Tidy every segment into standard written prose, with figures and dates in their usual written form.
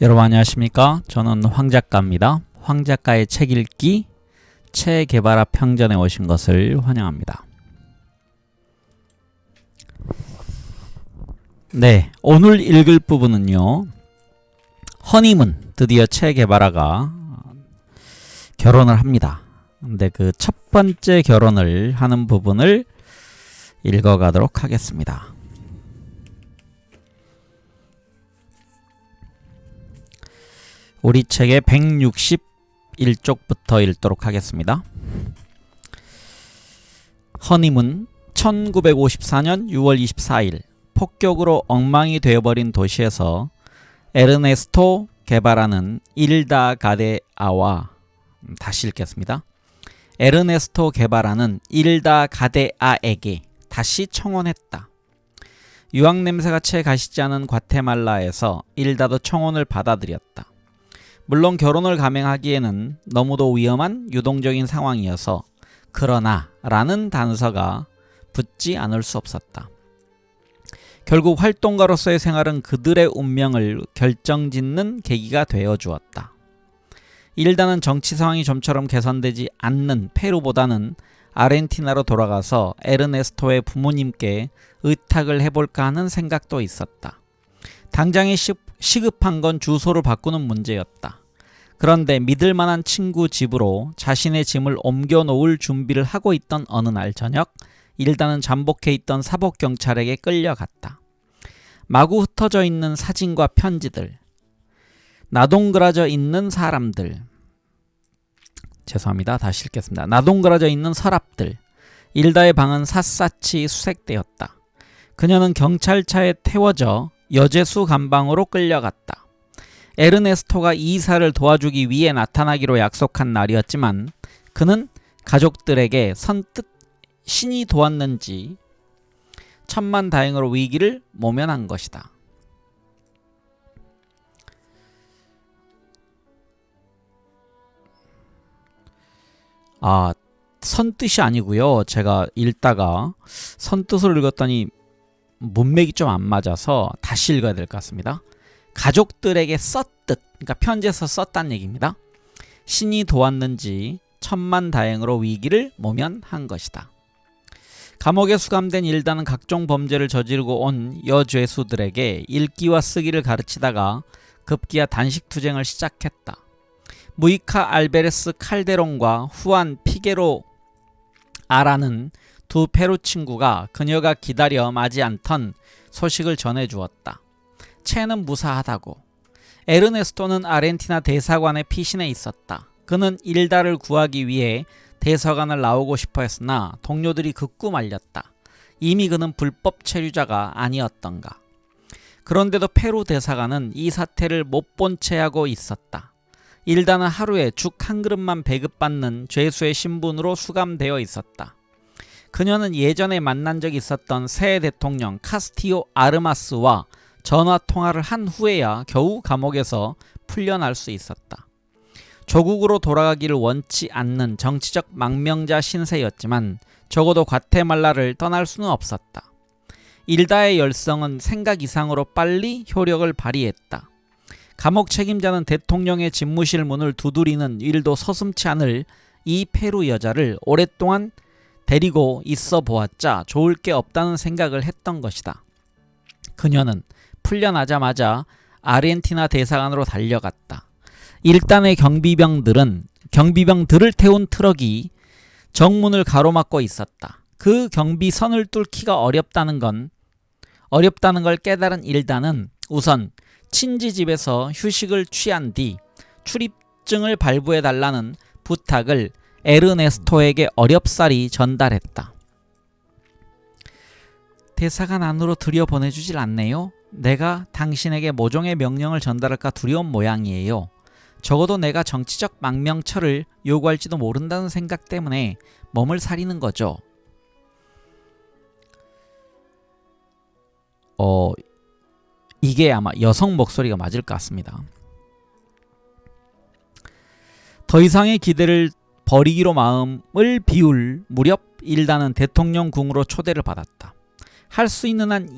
여러분 안녕하십니까? 저는 황작가입니다. 황작가의 책 읽기, 체게바라 평전에 오신 것을 환영합니다. 네, 오늘 읽을 부분은요. 허니문, 드디어 체게바라가 결혼을 합니다. 근데 그 첫 번째 결혼을 하는 부분을 읽어가도록 하겠습니다. 우리 책의 161쪽부터 읽도록 하겠습니다. 허니문 1954년 6월 24일 폭격으로 엉망이 되어버린 도시에서 에르네스토 게바라는 일다 가데아와 다시 읽겠습니다. 에르네스토 게바라는 일다 가데아에게 다시 청혼했다. 유학 냄새가 채 가시지 않은 과테말라에서 일다도 청혼을 받아들였다. 물론 결혼을 감행하기에는 너무도 위험한 유동적인 상황이어서 그러나 라는 단서가 붙지 않을 수 없었다. 결국 활동가로서의 생활은 그들의 운명을 결정짓는 계기가 되어 주었다. 일단은 정치 상황이 좀처럼 개선되지 않는 페루보다는 아르헨티나로 돌아가서 에르네스토의 부모님께 의탁을 해볼까 하는 생각도 있었다. 당장에 시급한 건 주소를 바꾸는 문제였다. 그런데 믿을 만한 친구 집으로 자신의 짐을 옮겨놓을 준비를 하고 있던 어느 날 저녁, 일단은 잠복해 있던 사복경찰에게 끌려갔다. 마구 흩어져 있는 사진과 편지들, 나동그라져 있는 사람들, 죄송합니다. 다시 읽겠습니다. 나동그라져 있는 서랍들, 일다의 방은 샅샅이 수색되었다. 그녀는 경찰차에 태워져 여제수 감방으로 끌려갔다. 에르네스토가 이사를 도와주기 위해 나타나기로 약속한 날이었지만 그는 가족들에게 선뜻 신이 도왔는지 천만다행으로 위기를 모면한 것이다. 선뜻이 아니고요. 제가 읽다가 선뜻으로 읽었더니 문맥이 좀 안 맞아서 다시 읽어야 될 것 같습니다. 가족들에게 썼듯, 그러니까 편지에서 썼다는 얘기입니다. 신이 도왔는지 천만다행으로 위기를 모면한 것이다. 감옥에 수감된 일다는 각종 범죄를 저지르고 온 여죄수들에게 읽기와 쓰기를 가르치다가 급기야 단식투쟁을 시작했다. 무이카 알베레스 칼데론과 후안 피게로 아라는 두 페루 친구가 그녀가 기다려 마지 않던 소식을 전해주었다. 체는 무사하다고. 에르네스토는 아르헨티나 대사관의 피신에 있었다. 그는 일다를 구하기 위해 대사관을 나오고 싶어 했으나 동료들이 극구 말렸다. 이미 그는 불법 체류자가 아니었던가. 그런데도 페루 대사관은 이 사태를 못 본 채 하고 있었다. 일다는 하루에 죽 한 그릇만 배급받는 죄수의 신분으로 수감되어 있었다. 그녀는 예전에 만난 적이 있었던 새 대통령 카스티오 아르마스와 전화 통화를 한 후에야 겨우 감옥에서 풀려날 수 있었다. 조국으로 돌아가기를 원치 않는 정치적 망명자 신세였지만 적어도 과테말라를 떠날 수는 없었다. 일다의 열성은 생각 이상으로 빨리 효력을 발휘했다. 감옥 책임자는 대통령의 집무실 문을 두드리는 일도 서슴지 않을 이 페루 여자를 오랫동안 데리고 있어 보았자 좋을 게 없다는 생각을 했던 것이다. 그녀는 풀려나자마자 아르헨티나 대사관으로 달려갔다. 일단의 경비병들을 태운 트럭이 정문을 가로막고 있었다. 그 경비선을 뚫기가 어렵다는 걸 깨달은 일단은 우선 친지 집에서 휴식을 취한 뒤 출입증을 발부해달라는 부탁을 에르네스토에게 어렵사리 전달했다. 대사관 안으로 들여보내주질 않네요. 내가 당신에게 모종의 명령을 전달할까 두려운 모양이에요. 적어도 내가 정치적 망명처를 요구할지도 모른다는 생각 때문에 몸을 사리는 거죠. 이게 아마 여성 목소리가 맞을 것 같습니다. 더 이상의 기대를 버리기로 마음을 비울 무렵 일다는 대통령 궁으로 초대를 받았다. 할 수 있는 한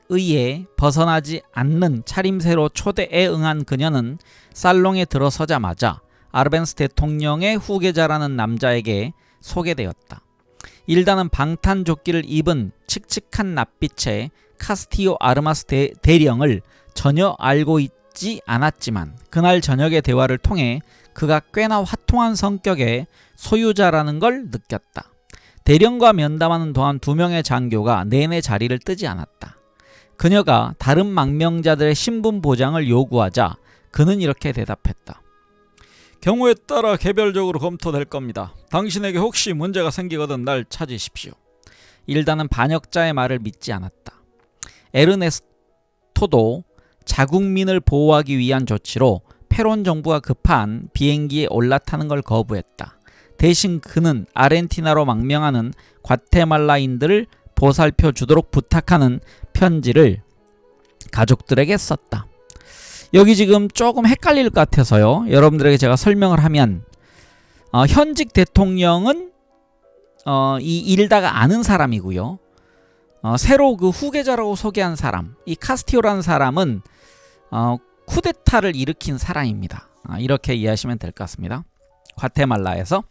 의에 벗어나지 않는 차림새로 초대에 응한 그녀는 살롱에 들어서자마자 아르벤스 대통령의 후계자라는 남자에게 소개되었다. 일단은 방탄조끼를 입은 칙칙한 낯빛의 카스티요 아르마스 대령을 전혀 알고 있지 않았지만 그날 저녁의 대화를 통해 그가 꽤나 화통한 성격의 소유자라는 걸 느꼈다. 대령과 면담하는 동안 두 명의 장교가 내내 자리를 뜨지 않았다. 그녀가 다른 망명자들의 신분 보장을 요구하자 그는 이렇게 대답했다. 경우에 따라 개별적으로 검토될 겁니다. 당신에게 혹시 문제가 생기거든 날 찾으십시오. 일단은 반역자의 말을 믿지 않았다. 에르네스토도 자국민을 보호하기 위한 조치로 페론 정부가 급한 비행기에 올라타는 걸 거부했다. 대신 그는 아르헨티나로 망명하는 과테말라인들을 보살펴 주도록 부탁하는 편지를 가족들에게 썼다. 여기 지금 조금 헷갈릴 것 같아서요. 여러분들에게 제가 설명을 하면 현직 대통령은 이 일다가 아는 사람이고요. 새로 그 후계자라고 소개한 사람, 이 카스티오라는 사람은 쿠데타를 일으킨 사람입니다. 이렇게 이해하시면 될 것 같습니다. 과테말라에서.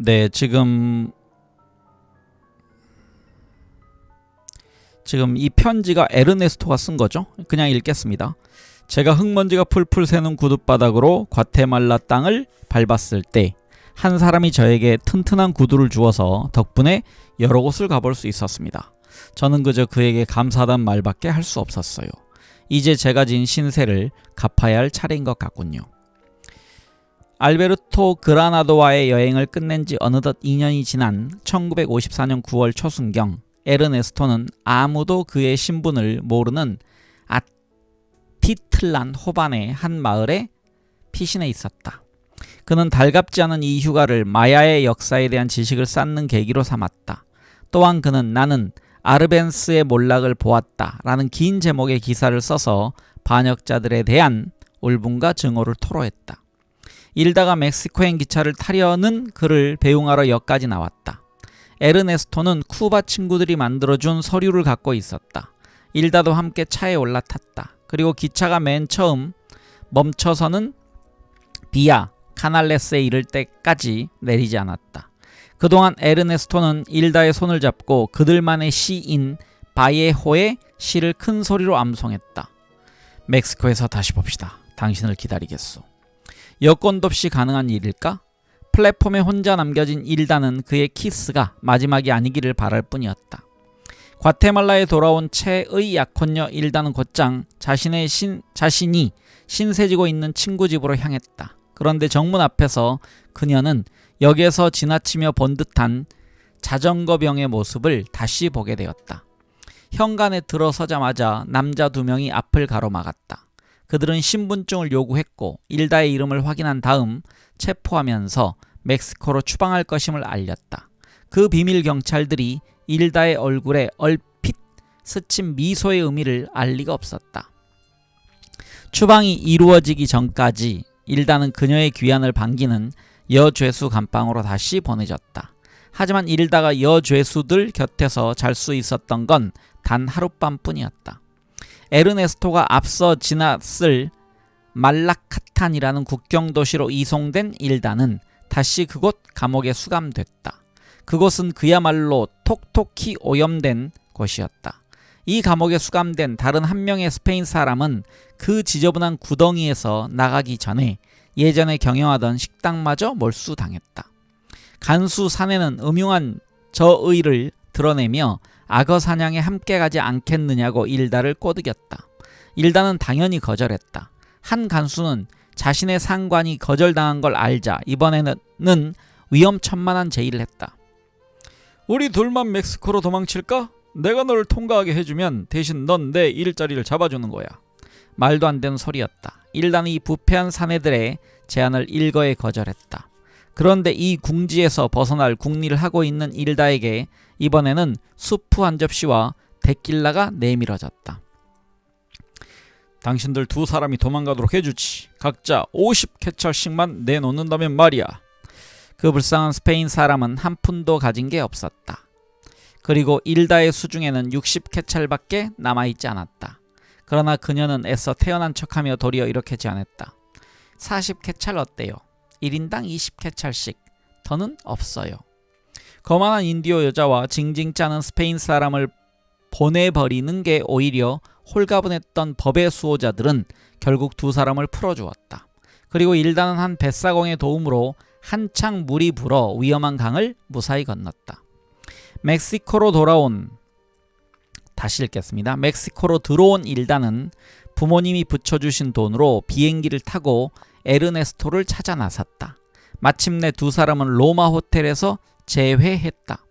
네, 지금 이 편지가 에르네스토가 쓴 거죠. 그냥 읽겠습니다. 제가 흙먼지가 풀풀 새는 구둣바닥으로 과테말라 땅을 밟았을 때 한 사람이 저에게 튼튼한 구두를 주어서 덕분에 여러 곳을 가볼 수 있었습니다. 저는 그저 그에게 감사하다는 말밖에 할 수 없었어요. 이제 제가 진 신세를 갚아야 할 차례인 것 같군요. 알베르토 그라나도와의 여행을 끝낸 지 어느덧 2년이 지난 1954년 9월 초순경 에르네스토는 아무도 그의 신분을 모르는 아티틀란 호반의 한 마을에 피신해 있었다. 그는 달갑지 않은 이 휴가를 마야의 역사에 대한 지식을 쌓는 계기로 삼았다. 또한 그는 나는 아르벤스의 몰락을 보았다 라는 긴 제목의 기사를 써서 반역자들에 대한 울분과 증오를 토로했다. 일다가 멕시코행 기차를 타려는 그를 배웅하러 역까지 나왔다. 에르네스토는 쿠바 친구들이 만들어준 서류를 갖고 있었다. 일다도 함께 차에 올라탔다. 그리고 기차가 맨 처음 멈춰서는 비아 카날레스에 이를 때까지 내리지 않았다. 그동안 에르네스토는 일다의 손을 잡고 그들만의 시인 바예호의 시를 큰 소리로 암송했다. 멕시코에서 다시 봅시다. 당신을 기다리겠소. 여건도 없이 가능한 일일까? 플랫폼에 혼자 남겨진 일다는 그의 키스가 마지막이 아니기를 바랄 뿐이었다. 과테말라에 돌아온 채의 약혼녀 일다는 곧장 자신이 신세지고 있는 친구 집으로 향했다. 그런데 정문 앞에서 그녀는 역에서 지나치며 본 듯한 자전거병의 모습을 다시 보게 되었다. 현관에 들어서자마자 남자 두 명이 앞을 가로막았다. 그들은 신분증을 요구했고 일다의 이름을 확인한 다음 체포하면서 멕시코로 추방할 것임을 알렸다. 그 비밀 경찰들이 일다의 얼굴에 얼핏 스친 미소의 의미를 알 리가 없었다. 추방이 이루어지기 전까지 일다는 그녀의 귀환을 반기는 여죄수 감방으로 다시 보내졌다. 하지만 일다가 여죄수들 곁에서 잘 수 있었던 건 단 하룻밤뿐이었다. 에르네스토가 앞서 지났을 말라카탄이라는 국경도시로 이송된 일다는 다시 그곳 감옥에 수감됐다. 그곳은 그야말로 톡톡히 오염된 곳이었다. 이 감옥에 수감된 다른 한 명의 스페인 사람은 그 지저분한 구덩이에서 나가기 전에 예전에 경영하던 식당마저 몰수당했다. 간수 사내는 음흉한 저의를 드러내며 악어 사냥에 함께 가지 않겠느냐고 일다를 꼬드겼다. 일다는 당연히 거절했다. 한 간수는 자신의 상관이 거절당한 걸 알자 이번에는 위험천만한 제의를 했다. 우리 둘만 멕시코로 도망칠까? 내가 너를 통과하게 해주면 대신 넌 내 일자리를 잡아주는 거야. 말도 안 되는 소리였다. 일다는 이 부패한 사내들의 제안을 일거에 거절했다. 그런데 이 궁지에서 벗어날 궁리를 하고 있는 일다에게 이번에는 수프 한 접시와 데킬라가 내밀어졌다. 당신들 두 사람이 도망가도록 해주지. 각자 50캐찰씩만 내놓는다면 말이야. 그 불쌍한 스페인 사람은 한 푼도 가진 게 없었다. 그리고 일다의 수중에는 60캐찰밖에 남아있지 않았다. 그러나 그녀는 애써 태어난 척하며 도리어 이렇게 제안했다. 40캐찰 어때요? 1인당 20캐찰씩. 더는 없어요. 거만한 인디오 여자와 징징 짜는 스페인 사람을 보내버리는 게 오히려 홀가분했던 법의 수호자들은 결국 두 사람을 풀어주었다. 그리고 일다는 한 뱃사공의 도움으로 한창 물이 불어 위험한 강을 무사히 건넜다. 멕시코로 들어온 일다는 부모님이 붙여주신 돈으로 비행기를 타고 에르네스토를 찾아 나섰다. 마침내 두 사람은 로마 호텔에서 재회했다.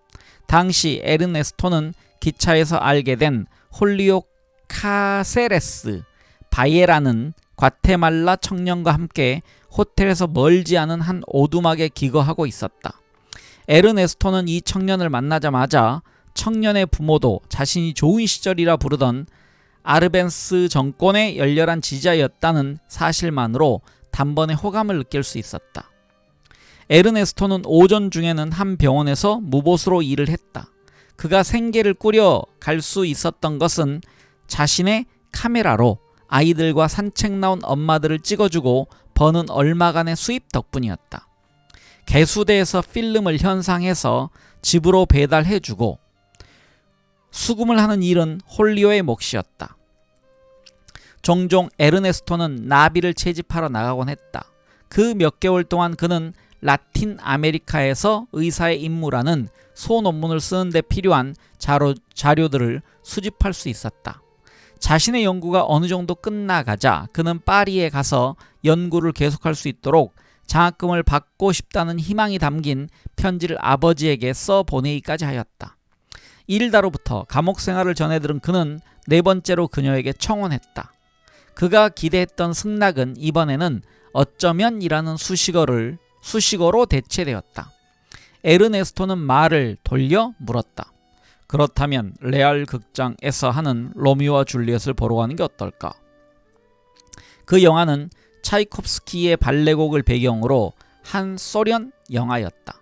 당시 에르네스토는 기차에서 알게 된 홀리오 카세레스 바예라는 과테말라 청년과 함께 호텔에서 멀지 않은 한 오두막에 기거하고 있었다. 에르네스토는 이 청년을 만나자마자 청년의 부모도 자신이 좋은 시절이라 부르던 아르벤스 정권의 열렬한 지지자였다는 사실만으로 단번에 호감을 느낄 수 있었다. 에르네스토는 오전 중에는 한 병원에서 무보수로 일을 했다. 그가 생계를 꾸려 갈 수 있었던 것은 자신의 카메라로 아이들과 산책 나온 엄마들을 찍어주고 버는 얼마간의 수입 덕분이었다. 개수대에서 필름을 현상해서 집으로 배달해주고 수금을 하는 일은 홀리오의 몫이었다. 종종 에르네스토는 나비를 채집하러 나가곤 했다. 그 몇 개월 동안 그는 라틴 아메리카에서 의사의 임무라는 소논문을 쓰는 데 필요한 자료들을 수집할 수 있었다. 자신의 연구가 어느 정도 끝나가자 그는 파리에 가서 연구를 계속할 수 있도록 장학금을 받고 싶다는 희망이 담긴 편지를 아버지에게 써 보내기까지 하였다. 일다로부터 감옥 생활을 전해 들은 그는 네 번째로 그녀에게 청혼했다. 그가 기대했던 승낙은 이번에는 어쩌면이라는 수식어로 대체되었다. 에르네스토는 말을 돌려 물었다. 그렇다면 레알 극장에서 하는 로미오와 줄리엣을 보러 가는 게 어떨까? 그 영화는 차이콥스키의 발레곡을 배경으로 한 소련 영화였다.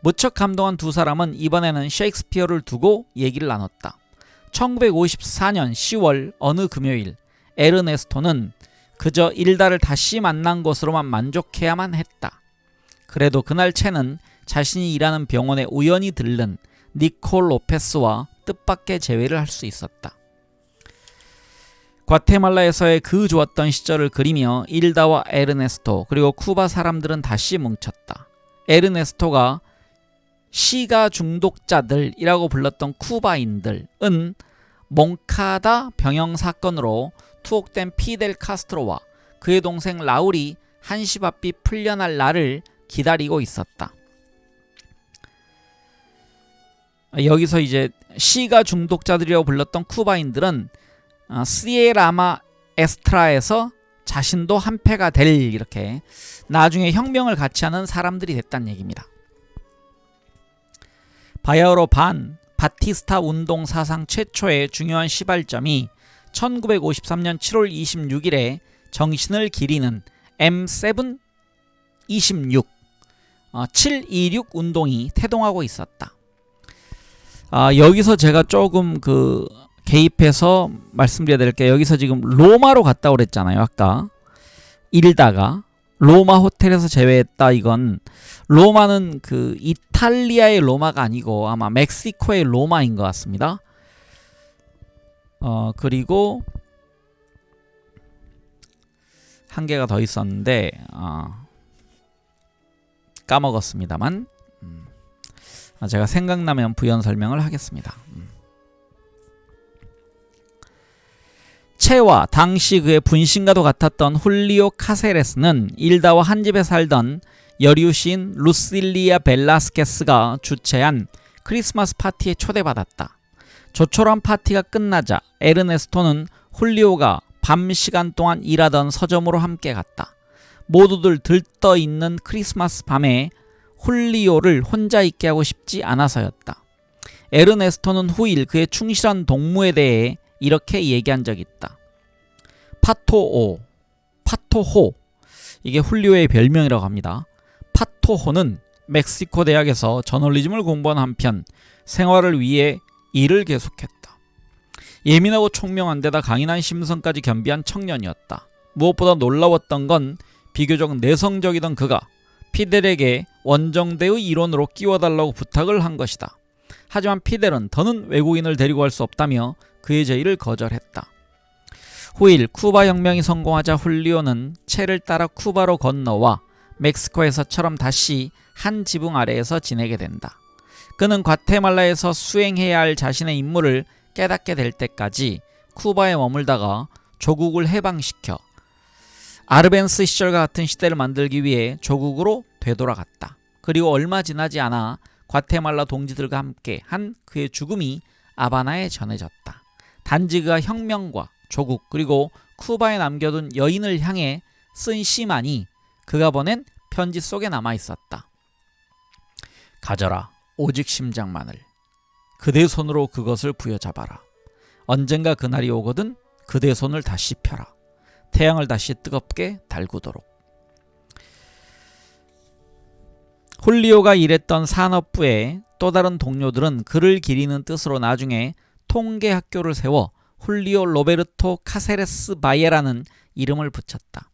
무척 감동한 두 사람은 이번에는 셰익스피어를 두고 얘기를 나눴다. 1954년 10월 어느 금요일 에르네스토는 그저 일다를 다시 만난 것으로만 만족해야만 했다. 그래도 그날 채는 자신이 일하는 병원에 우연히 들른 니콜 로페스와 뜻밖의 재회를 할 수 있었다. 과테말라에서의 그 좋았던 시절을 그리며 일다와 에르네스토 그리고 쿠바 사람들은 다시 뭉쳤다. 에르네스토가 시가 중독자들이라고 불렀던 쿠바인들은 몽카다 병영 사건으로 투옥된 피델 카스트로와 그의 동생 라울이 한시바삐 풀려날 날을 기다리고 있었다. 여기서 이제 시가 중독자들이라고 불렀던 쿠바인들은 시에라마 에스트라에서 자신도 한패가 될 이렇게 나중에 혁명을 같이 하는 사람들이 됐다는 얘기입니다. 바야흐로 바티스타 운동 사상 최초의 중요한 시발점이 1953년 7월 26일에 정신을 기리는 M726 726 운동이 태동하고 있었다. 여기서 제가 조금 개입해서 말씀드려야 될 게 여기서 지금 로마로 갔다 그랬잖아요. 아까 일다가 로마 호텔에서 제외했다. 이건 로마는 이탈리아의 로마가 아니고 아마 멕시코의 로마인 것 같습니다. 그리고 한 개가 더 있었는데 까먹었습니다만 제가 생각나면 부연 설명을 하겠습니다. 체와 당시 그의 분신과도 같았던 훌리오 카세레스는 일다와 한 집에 살던 여류시인 루실리아 벨라스케스가 주최한 크리스마스 파티에 초대받았다. 조촐한 파티가 끝나자 에르네스토는 훌리오가 밤 시간 동안 일하던 서점으로 함께 갔다. 모두들 들떠있는 크리스마스 밤에 훌리오를 혼자 있게 하고 싶지 않아서였다. 에르네스토는 후일 그의 충실한 동무에 대해 이렇게 얘기한 적이 있다. 파토호, 이게 훌리오의 별명이라고 합니다. 파토호는 멕시코 대학에서 저널리즘을 공부한 한편 생활을 위해 일을 계속했다. 예민하고 총명한 데다 강인한 심성까지 겸비한 청년이었다. 무엇보다 놀라웠던 건 비교적 내성적이던 그가 피델에게 원정대의 일원으로 끼워달라고 부탁을 한 것이다. 하지만 피델은 더는 외국인을 데리고 갈 수 없다며 그의 제의를 거절했다. 후일 쿠바 혁명이 성공하자 훌리오는 체를 따라 쿠바로 건너와 멕시코에서처럼 다시 한 지붕 아래에서 지내게 된다. 그는 과테말라에서 수행해야 할 자신의 임무를 깨닫게 될 때까지 쿠바에 머물다가 조국을 해방시켜 아르벤스 시절과 같은 시대를 만들기 위해 조국으로 되돌아갔다. 그리고 얼마 지나지 않아 과테말라 동지들과 함께 한 그의 죽음이 아바나에 전해졌다. 단지 그가 혁명과 조국 그리고 쿠바에 남겨둔 여인을 향해 쓴 시만이 그가 보낸 편지 속에 남아있었다. 가져라 오직 심장만을, 그대 손으로 그것을 부여잡아라. 언젠가 그날이 오거든 그대 손을 다시 펴라. 태양을 다시 뜨겁게 달구도록. 훌리오가 일했던 산업부의 또 다른 동료들은 그를 기리는 뜻으로 나중에 통계학교를 세워 훌리오 로베르토 카세레스 바예라는 이름을 붙였다.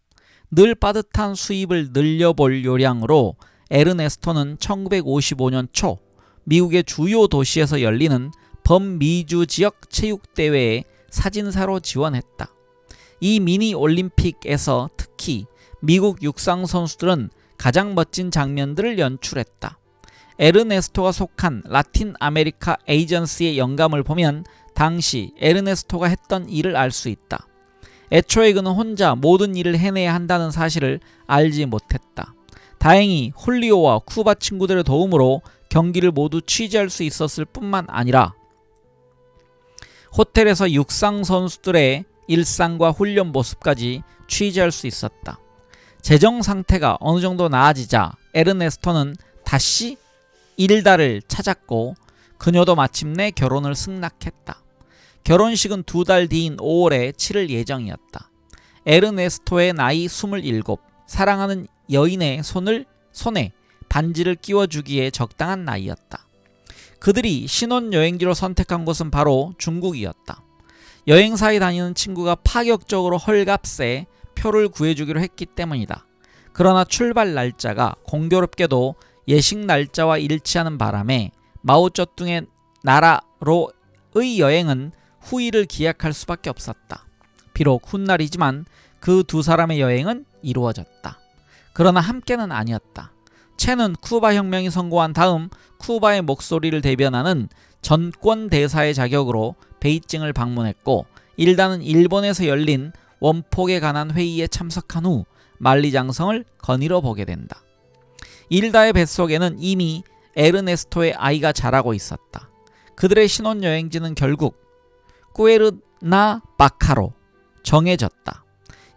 늘 빠듯한 수입을 늘려볼 요량으로 에르네스토는 1955년 초 미국의 주요 도시에서 열리는 범미주 지역 체육대회에 사진사로 지원했다. 이 미니 올림픽에서 특히 미국 육상 선수들은 가장 멋진 장면들을 연출했다. 에르네스토가 속한 라틴 아메리카 에이전시의 영감을 보면 당시 에르네스토가 했던 일을 알 수 있다. 애초에 그는 혼자 모든 일을 해내야 한다는 사실을 알지 못했다. 다행히 훌리오와 쿠바 친구들의 도움으로 경기를 모두 취재할 수 있었을 뿐만 아니라 호텔에서 육상 선수들의 일상과 훈련 모습까지 취재할 수 있었다. 재정 상태가 어느 정도 나아지자 에르네스토는 다시 일달을 찾았고 그녀도 마침내 결혼을 승낙했다. 결혼식은 2달 뒤인 5월에 치를 예정이었다. 에르네스토의 나이 27, 사랑하는 여인의 손에 반지를 끼워주기에 적당한 나이였다. 그들이 신혼여행지로 선택한 곳은 바로 중국이었다. 여행사에 다니는 친구가 파격적으로 헐값에 표를 구해주기로 했기 때문이다. 그러나 출발 날짜가 공교롭게도 예식 날짜와 일치하는 바람에 마오쩌둥의 나라로의 여행은 후일을 기약할 수밖에 없었다. 비록 훗날이지만 그 두 사람의 여행은 이루어졌다. 그러나 함께는 아니었다. 체는 쿠바 혁명이 성공한 다음 쿠바의 목소리를 대변하는 전권대사의 자격으로 베이징을 방문했고 일단은 일본에서 열린 원폭에 관한 회의에 참석한 후 만리장성을 거닐어 보게 된다. 일다의 뱃속에는 이미 에르네스토의 아이가 자라고 있었다. 그들의 신혼여행지는 결국 꾸에르나바카로 정해졌다.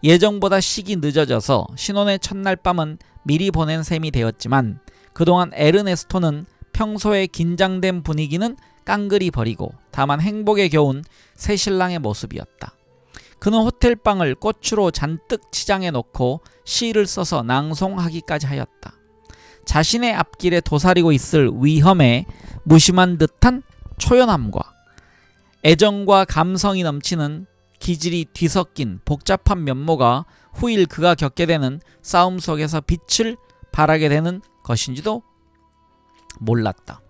예정보다 시기 늦어져서 신혼의 첫날 밤은 미리 보낸 셈이 되었지만 그동안 에르네스토는 평소에 긴장된 분위기는 깡그리 버리고 다만 행복에 겨운 새신랑의 모습이었다. 그는 호텔방을 꽃으로 잔뜩 치장해 놓고 시를 써서 낭송하기까지 하였다. 자신의 앞길에 도사리고 있을 위험에 무심한 듯한 초연함과 애정과 감성이 넘치는 기질이 뒤섞인 복잡한 면모가 후일 그가 겪게 되는 싸움 속에서 빛을 발하게 되는 것인지도 몰랐다.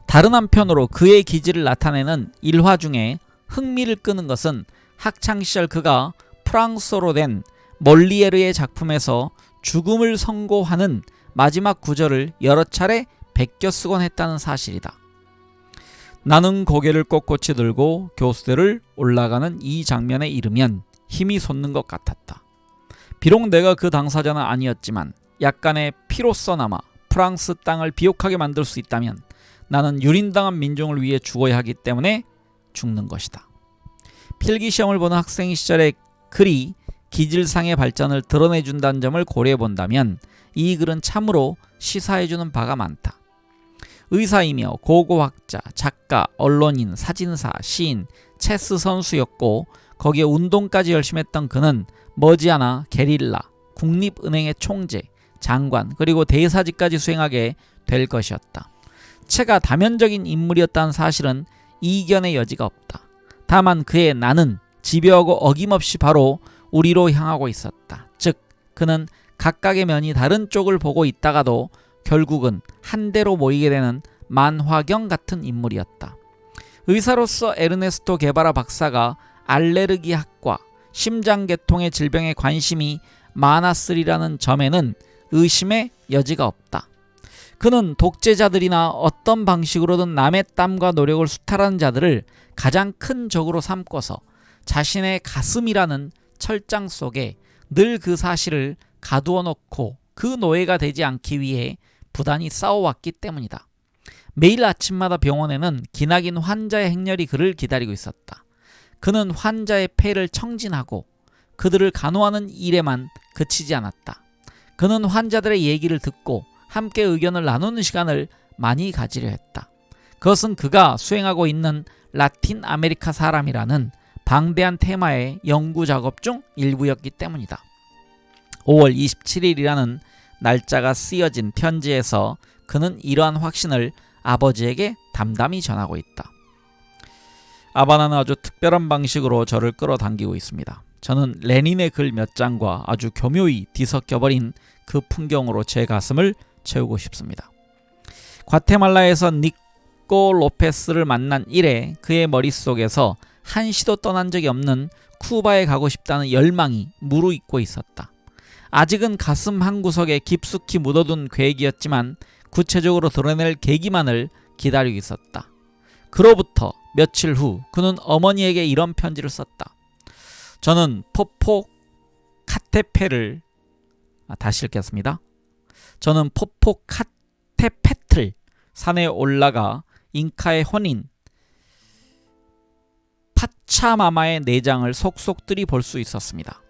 다른 한편으로 그의 기질을 나타내는 일화 중에 흥미를 끄는 것은 학창시절 그가 프랑스어로 된 몰리에르의 작품에서 죽음을 선고하는 마지막 구절을 여러 차례 베껴 쓰곤 했다는 사실이다. 나는 고개를 꼿꼿이 들고 교수대를 올라가는 이 장면에 이르면 힘이 솟는 것 같았다. 비록 내가 그 당사자는 아니었지만 약간의 피로써나마 프랑스 땅을 비옥하게 만들 수 있다면 나는 유린당한 민중을 위해 죽어야 하기 때문에 죽는 것이다. 필기시험을 보는 학생 시절의 글이 기질상의 발전을 드러내준다는 점을 고려해본다면 이 글은 참으로 시사해주는 바가 많다. 의사이며 고고학자, 작가, 언론인, 사진사, 시인, 체스 선수였고 거기에 운동까지 열심히 했던 그는 머지않아 게릴라, 국립은행의 총재, 장관, 그리고 대사직까지 수행하게 될 것이었다. 체가 다면적인 인물이었다는 사실은 이견의 여지가 없다. 다만 그의 나는 집요하고 어김없이 바로 우리로 향하고 있었다. 즉 그는 각각의 면이 다른 쪽을 보고 있다가도 결국은 한대로 모이게 되는 만화경 같은 인물이었다. 의사로서 에르네스토 게바라 박사가 알레르기학과 심장계통의 질병에 관심이 많았으리라는 점에는 의심의 여지가 없다. 그는 독재자들이나 어떤 방식으로든 남의 땀과 노력을 수탈하는 자들을 가장 큰 적으로 삼고서 자신의 가슴이라는 철장 속에 늘 그 사실을 가두어 놓고 그 노예가 되지 않기 위해 부단히 싸워왔기 때문이다. 매일 아침마다 병원에는 기나긴 환자의 행렬이 그를 기다리고 있었다. 그는 환자의 폐를 청진하고 그들을 간호하는 일에만 그치지 않았다. 그는 환자들의 얘기를 듣고 함께 의견을 나누는 시간을 많이 가지려 했다. 그것은 그가 수행하고 있는 라틴 아메리카 사람이라는 방대한 테마의 연구 작업 중 일부였기 때문이다. 5월 27일이라는 날짜가 쓰여진 편지에서 그는 이러한 확신을 아버지에게 담담히 전하고 있다. 아바나는 아주 특별한 방식으로 저를 끌어당기고 있습니다. 저는 레닌의 글 몇 장과 아주 교묘히 뒤섞여버린 그 풍경으로 제 가슴을 채우고 싶습니다. 과테말라에서 니코 로페스를 만난 이래 그의 머릿속에서 한시도 떠난 적이 없는 쿠바에 가고 싶다는 열망이 무르익고 있었다. 아직은 가슴 한구석에 깊숙이 묻어둔 계획이었지만 구체적으로 드러낼 계기만을 기다리고 있었다. 그로부터 며칠 후 그는 어머니에게 이런 편지를 썼다. 저는 포포카테페를 다시 읽겠습니다. 저는 포포카테페틀 산에 올라가 잉카의 혼인 파차마마의 내장을 속속들이 볼 수 있었습니다.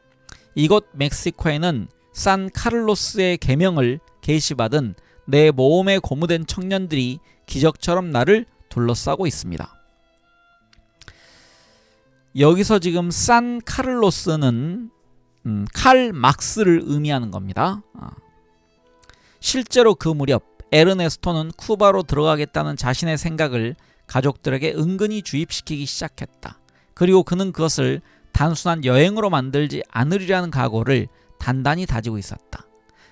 이곳 멕시코에는 산 카를로스의 계명을 계시받은 내 모험에 고무된 청년들이 기적처럼 나를 둘러싸고 있습니다. 여기서 지금 산 카를로스는 칼 막스를 의미하는 겁니다. 실제로 그 무렵 에르네스토는 쿠바로 들어가겠다는 자신의 생각을 가족들에게 은근히 주입시키기 시작했다. 그리고 그는 그것을 단순한 여행으로 만들지 않으리라는 각오를 단단히 다지고 있었다.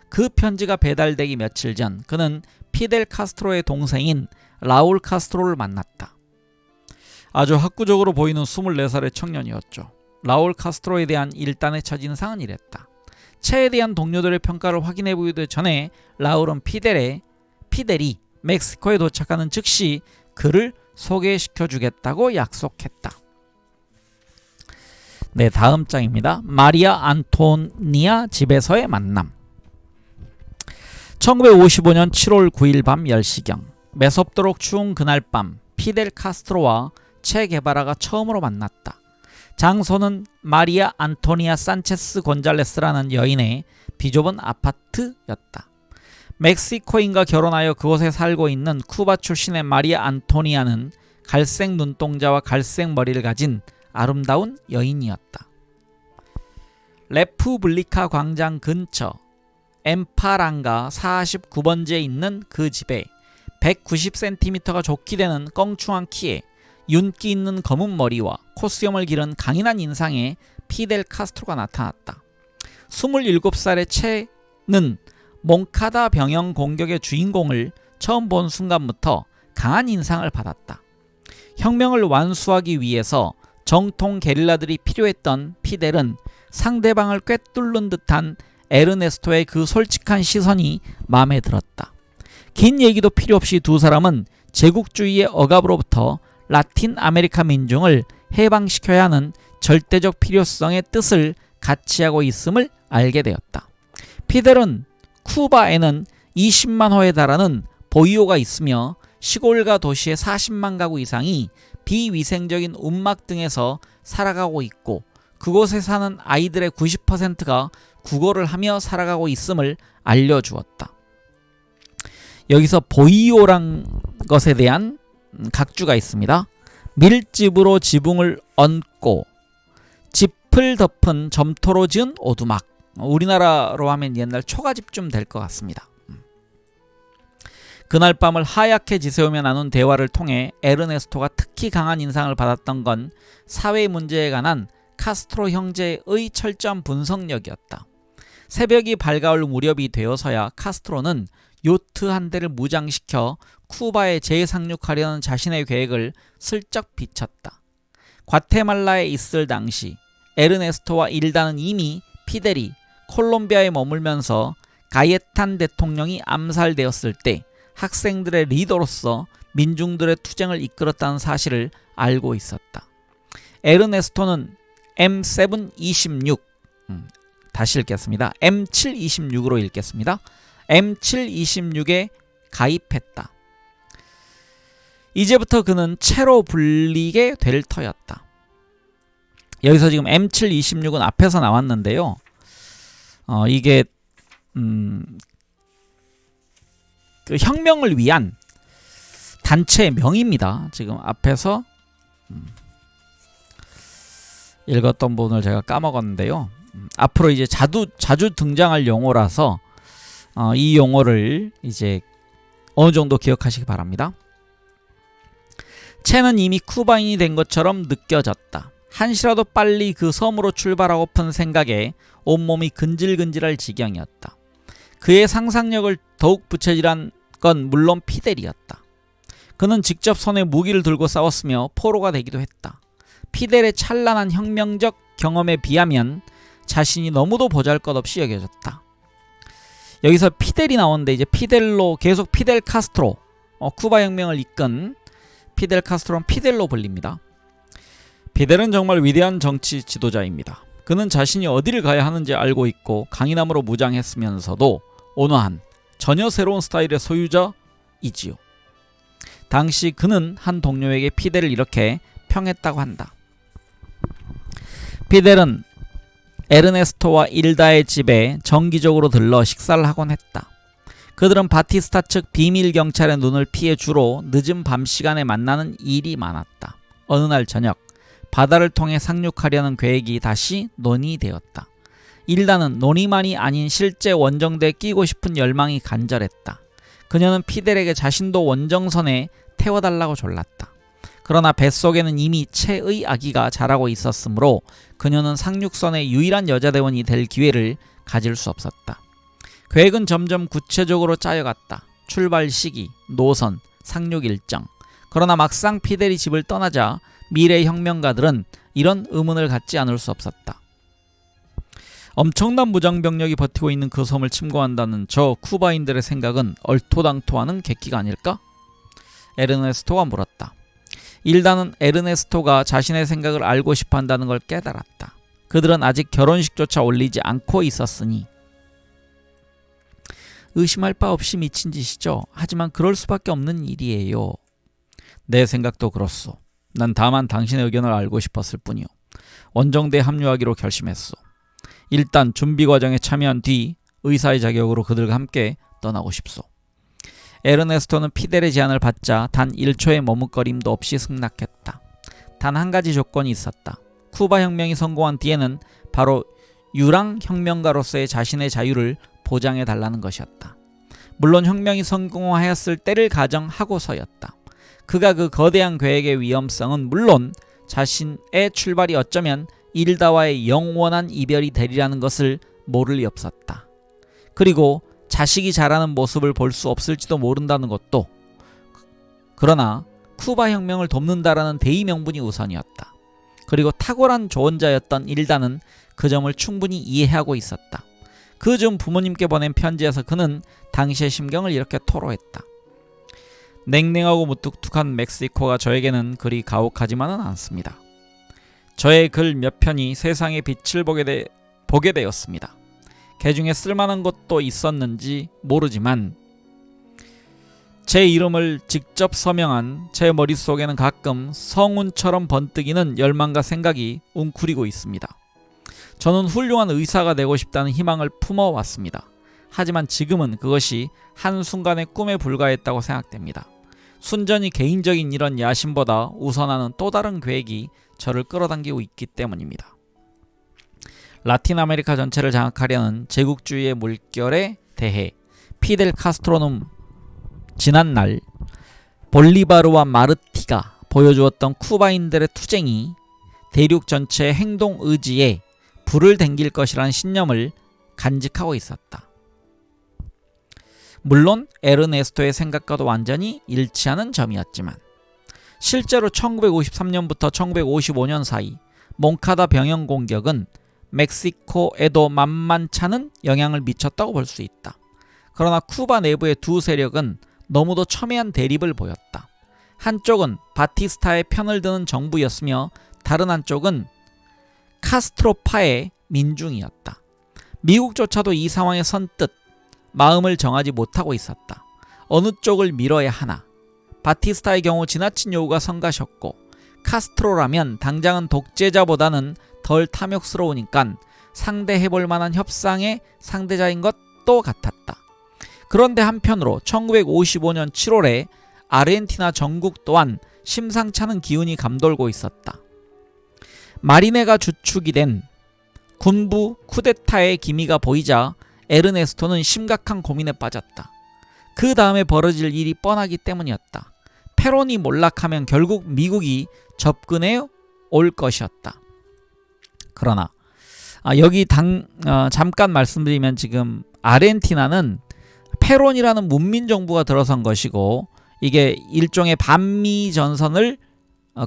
그 편지가 배달되기 며칠 전 그는 피델 카스트로의 동생인 라울 카스트로를 만났다. 아주 학구적으로 보이는 24살의 청년이었죠. 라울 카스트로에 대한 일단의 첫인상은 이랬다. 체에 대한 동료들의 평가를 확인해 보기도 전에 라울은 피델이 멕시코에 도착하는 즉시 그를 소개시켜 주겠다고 약속했다. 네, 다음 장입니다. 마리아 안토니아 집에서의 만남. 1955년 7월 9일 밤 10시경 매섭도록 추운 그날 밤 피델 카스트로와 체 게바라가 처음으로 만났다. 장소는 마리아 안토니아 산체스 곤잘레스라는 여인의 비좁은 아파트였다. 멕시코인과 결혼하여 그곳에 살고 있는 쿠바 출신의 마리아 안토니아는 갈색 눈동자와 갈색 머리를 가진 아름다운 여인이었다. 레푸블리카 광장 근처 엠파랑가 49번지에 있는 그 집에 190cm가 좋게 되는 껑충한 키에 윤기 있는 검은 머리와 콧수염을 기른 강인한 인상의 피델 카스트로가 나타났다. 27살의 체는 몽카다 병영 공격의 주인공을 처음 본 순간부터 강한 인상을 받았다. 혁명을 완수하기 위해서 정통 게릴라들이 필요했던 피델은 상대방을 꿰뚫는 듯한 에르네스토의 그 솔직한 시선이 마음에 들었다. 긴 얘기도 필요 없이 두 사람은 제국주의의 억압으로부터 라틴 아메리카 민중을 해방시켜야 하는 절대적 필요성의 뜻을 같이 하고 있음을 알게 되었다. 피델은 쿠바에는 20만 호에 달하는 보이오가 있으며 시골과 도시의 40만 가구 이상이 비위생적인 움막 등에서 살아가고 있고 그곳에 사는 아이들의 90%가 국어를 하며 살아가고 있음을 알려주었다. 여기서 보이오란 것에 대한 각주가 있습니다. 밀집으로 지붕을 얹고 짚을 덮은 점토로 지은 오두막. 우리나라로 하면 옛날 초가집쯤 될 것 같습니다. 그날 밤을 하얗게 지새우며 나눈 대화를 통해 에르네스토가 특히 강한 인상을 받았던 건 사회 문제에 관한 카스트로 형제의 철저한 분석력이었다. 새벽이 밝아올 무렵이 되어서야 카스트로는 요트 한 대를 무장시켜 쿠바에 재상륙하려는 자신의 계획을 슬쩍 비쳤다. 과테말라에 있을 당시 에르네스토와 일다는 이미 피델이 콜롬비아에 머물면서 가예탄 대통령이 암살되었을 때 학생들의 리더로서 민중들의 투쟁을 이끌었다는 사실을 알고 있었다. 에르네스토는 M726 다시 읽겠습니다. M726으로 읽겠습니다. M726에 가입했다. 이제부터 그는 채로 불리게 될 터였다. 여기서 지금 M726은 앞에서 나왔는데요. 이게 그 혁명을 위한 단체의 명입니다. 지금 앞에서 읽었던 부분을 제가 까먹었는데요. 앞으로 이제 자주 등장할 용어라서 이 용어를 이제 어느 정도 기억하시기 바랍니다. 채는 이미 쿠바인이 된 것처럼 느껴졌다. 한시라도 빨리 그 섬으로 출발하고픈 생각에 온몸이 근질근질할 지경이었다. 그의 상상력을 더욱 부채질한 건 물론 피델이었다. 그는 직접 손에 무기를 들고 싸웠으며 포로가 되기도 했다. 피델의 찬란한 혁명적 경험에 비하면 자신이 너무도 보잘것없이 여겨졌다. 여기서 피델이 나오는데 이제 피델로 계속 피델 카스트로 쿠바 혁명을 이끈 피델 카스트로는 피델로 불립니다. 피델은 정말 위대한 정치 지도자입니다. 그는 자신이 어디를 가야 하는지 알고 있고 강인함으로 무장했으면서도 온화한 전혀 새로운 스타일의 소유자이지요. 당시 그는 한 동료에게 피델을 이렇게 평했다고 한다. 피델은 에르네스토와 일다의 집에 정기적으로 들러 식사를 하곤 했다. 그들은 바티스타 측 비밀 경찰의 눈을 피해 주로 늦은 밤 시간에 만나는 일이 많았다. 어느 날 저녁 바다를 통해 상륙하려는 계획이 다시 논의되었다. 일다는 논의만이 아닌 실제 원정대에 끼고 싶은 열망이 간절했다. 그녀는 피델에게 자신도 원정선에 태워달라고 졸랐다. 그러나 뱃속에는 이미 채의 아기가 자라고 있었으므로 그녀는 상륙선의 유일한 여자대원이 될 기회를 가질 수 없었다. 계획은 점점 구체적으로 짜여갔다. 출발 시기, 노선, 상륙 일정. 그러나 막상 피델이 집을 떠나자 미래 혁명가들은 이런 의문을 갖지 않을 수 없었다. 엄청난 무장병력이 버티고 있는 그 섬을 침공한다는 저 쿠바인들의 생각은 얼토당토하는 객기가 아닐까? 에르네스토가 물었다. 일다는 에르네스토가 자신의 생각을 알고 싶어 한다는 걸 깨달았다. 그들은 아직 결혼식조차 올리지 않고 있었으니 의심할 바 없이 미친 짓이죠. 하지만 그럴 수밖에 없는 일이에요. 내 생각도 그렇소. 난 다만 당신의 의견을 알고 싶었을 뿐이요. 원정대에 합류하기로 결심했소. 일단 준비 과정에 참여한 뒤 의사의 자격으로 그들과 함께 떠나고 싶소. 에르네스토는 피델의 제안을 받자 단 1초의 머뭇거림도 없이 승낙했다. 단 한 가지 조건이 있었다. 쿠바 혁명이 성공한 뒤에는 바로 유랑 혁명가로서의 자신의 자유를 보장해 달라는 것이었다. 물론 혁명이 성공하였을 때를 가정하고서였다. 그가 그 거대한 계획의 위험성은 물론 자신의 출발이 어쩌면 일다와의 영원한 이별이 되리라는 것을 모를 리 없었다. 그리고 자식이 자라는 모습을 볼 수 없을지도 모른다는 것도. 그러나 쿠바 혁명을 돕는다라는 대의 명분이 우선이었다. 그리고 탁월한 조언자였던 일다는 그 점을 충분히 이해하고 있었다. 그 즈음 부모님께 보낸 편지에서 그는 당시의 심경을 이렇게 토로했다. 냉랭하고 무뚝뚝한 멕시코가 저에게는 그리 가혹하지만은 않습니다. 저의 글 몇 편이 세상의 빛을 보게 되었습니다. 그 중에 쓸만한 것도 있었는지 모르지만 제 이름을 직접 서명한 제 머릿속에는 가끔 성운처럼 번뜩이는 열망과 생각이 웅크리고 있습니다. 저는 훌륭한 의사가 되고 싶다는 희망을 품어왔습니다. 하지만 지금은 그것이 한순간의 꿈에 불과했다고 생각됩니다. 순전히 개인적인 이런 야심보다 우선하는 또 다른 계획이 저를 끌어당기고 있기 때문입니다. 라틴 아메리카 전체를 장악하려는 제국주의의 물결에 대해 피델 카스트로는 지난날 볼리바르와 마르티가 보여주었던 쿠바인들의 투쟁이 대륙 전체의 행동 의지에 불을 댕길 것이라는 신념을 간직하고 있었다. 물론 에르네스토의 생각과도 완전히 일치하는 점이었지만 실제로 1953년부터 1955년 사이 몽카다 병영 공격은 멕시코에도 만만찮은 영향을 미쳤다고 볼 수 있다. 그러나 쿠바 내부의 두 세력은 너무도 첨예한 대립을 보였다. 한쪽은 바티스타의 편을 드는 정부였으며 다른 한쪽은 카스트로파의 민중이었다. 미국조차도 이 상황에 선뜻 마음을 정하지 못하고 있었다. 어느 쪽을 밀어야 하나. 바티스타의 경우 지나친 요구가 성가셨고 카스트로라면 당장은 독재자보다는 덜 탐욕스러우니까 상대해볼 만한 협상의 상대자인 것도 같았다. 그런데 한편으로 1955년 7월에 아르헨티나 전국 또한 심상찮은 기운이 감돌고 있었다. 마리네가 주축이 된 군부 쿠데타의 기미가 보이자 에르네스토는 심각한 고민에 빠졌다. 그 다음에 벌어질 일이 뻔하기 때문이었다. 페론이 몰락하면 결국 미국이 접근해 올 것이었다. 그러나 여기 잠깐 말씀드리면 지금 아르헨티나는 페론이라는 문민정부가 들어선 것이고 이게 일종의 반미 전선을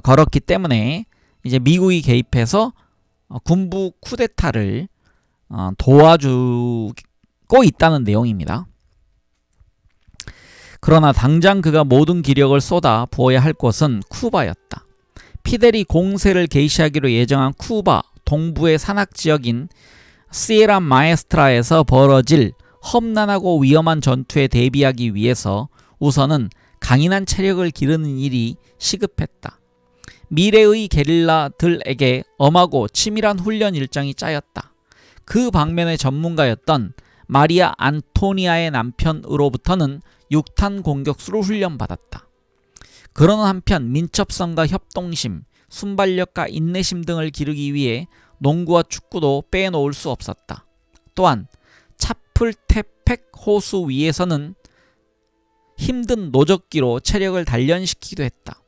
걸었기 때문에 이제 미국이 개입해서 군부 쿠데타를 도와주고 있다는 내용입니다. 그러나 당장 그가 모든 기력을 쏟아 부어야 할 곳은 쿠바였다. 피델이 공세를 개시하기로 예정한 쿠바 동부의 산악지역인 시에라 마에스트라에서 벌어질 험난하고 위험한 전투에 대비하기 위해서 우선은 강인한 체력을 기르는 일이 시급했다. 미래의 게릴라들에게 엄하고 치밀한 훈련 일정이 짜였다. 그 방면의 전문가였던 마리아 안토니아의 남편으로부터는 6탄 공격수로 훈련받았다. 그러는 한편 민첩성과 협동심, 순발력과 인내심 등을 기르기 위해 농구와 축구도 빼놓을 수 없었다. 또한 차풀테펙 호수 위에서는 힘든 노적기로 체력을 단련시키기도 했다.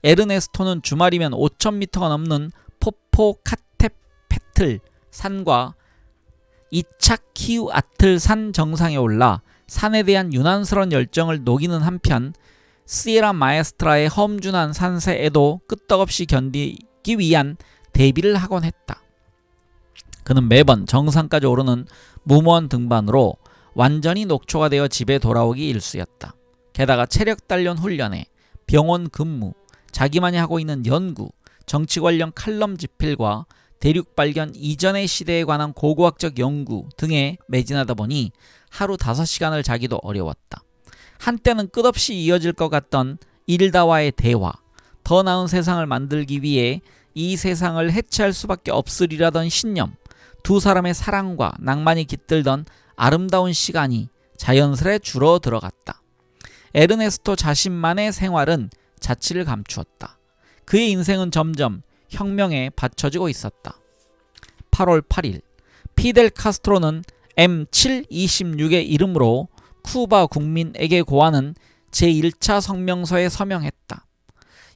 에르네스토는 주말이면 5,000m가 넘는 포포카테페틀 산과 이차키우아틀 산 정상에 올라 산에 대한 유난스러운 열정을 녹이는 한편 시에라 마에스트라의 험준한 산세에도 끄떡없이 견디기 위한 대비를 하곤 했다. 그는 매번 정상까지 오르는 무모한 등반으로 완전히 녹초가 되어 집에 돌아오기 일쑤였다. 게다가 체력 단련 훈련에 병원 근무, 자기만이 하고 있는 연구, 정치 관련 칼럼 집필과 대륙 발견 이전의 시대에 관한 고고학적 연구 등에 매진하다 보니 하루 5시간을 자기도 어려웠다. 한때는 끝없이 이어질 것 같던 일다와의 대화, 더 나은 세상을 만들기 위해 이 세상을 해체할 수밖에 없으리라던 신념, 두 사람의 사랑과 낭만이 깃들던 아름다운 시간이 자연스레 줄어들어갔다. 에르네스토 자신만의 생활은 자취를 감추었다. 그의 인생은 점점 혁명에 받쳐지고 있었다. 8월 8일 피델 카스트로는 M726의 이름으로 쿠바 국민에게 고하는 제1차 성명서에 서명했다.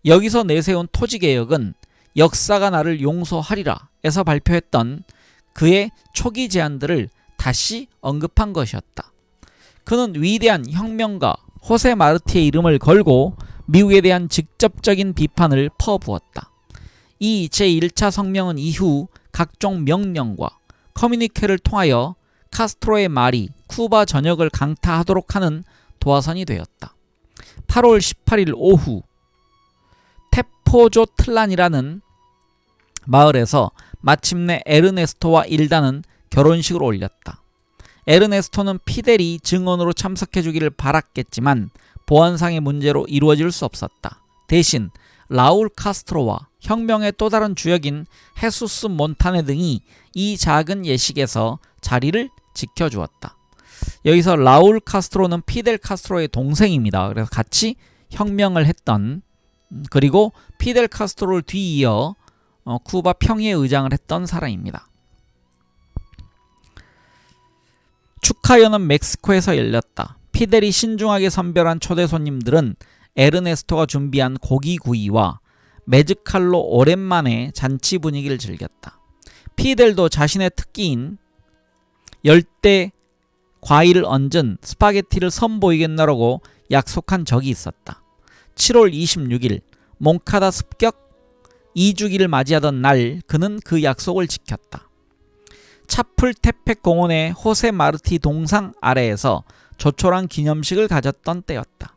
여기서 내세운 토지개혁은 역사가 나를 용서하리라 에서 발표했던 그의 초기 제안들을 다시 언급한 것이었다. 그는 위대한 혁명가 호세 마르티의 이름을 걸고 미국에 대한 직접적인 비판을 퍼부었다. 이 제1차 성명은 이후 각종 명령과 커뮤니케를 통하여 카스트로의 말이 쿠바 전역을 강타하도록 하는 도화선이 되었다. 8월 18일 오후 테포조틀란이라는 마을에서 마침내 에르네스토와 일단은 결혼식을 올렸다. 에르네스토는 피델이 증언으로 참석해주기를 바랐겠지만 보안상의 문제로 이루어질 수 없었다. 대신 라울 카스트로와 혁명의 또 다른 주역인 헤수스 몬타네 등이 이 작은 예식에서 자리를 지켜주었다. 여기서 라울 카스트로는 피델 카스트로의 동생입니다. 그래서 같이 혁명을 했던, 그리고 피델 카스트로를 뒤이어 쿠바 평의회 의장을 했던 사람입니다. 축하연은 멕시코에서 열렸다. 피델이 신중하게 선별한 초대 손님들은 에르네스토가 준비한 고기구이와 메즈칼로 오랜만에 잔치 분위기를 즐겼다. 피델도 자신의 특기인 열대 과일을 얹은 스파게티를 선보이겠노라고 약속한 적이 있었다. 7월 26일 몽카다 습격 2주기를 맞이하던 날 그는 그 약속을 지켰다. 차풀테펙 공원의 호세 마르티 동상 아래에서 조촐한 기념식을 가졌던 때였다.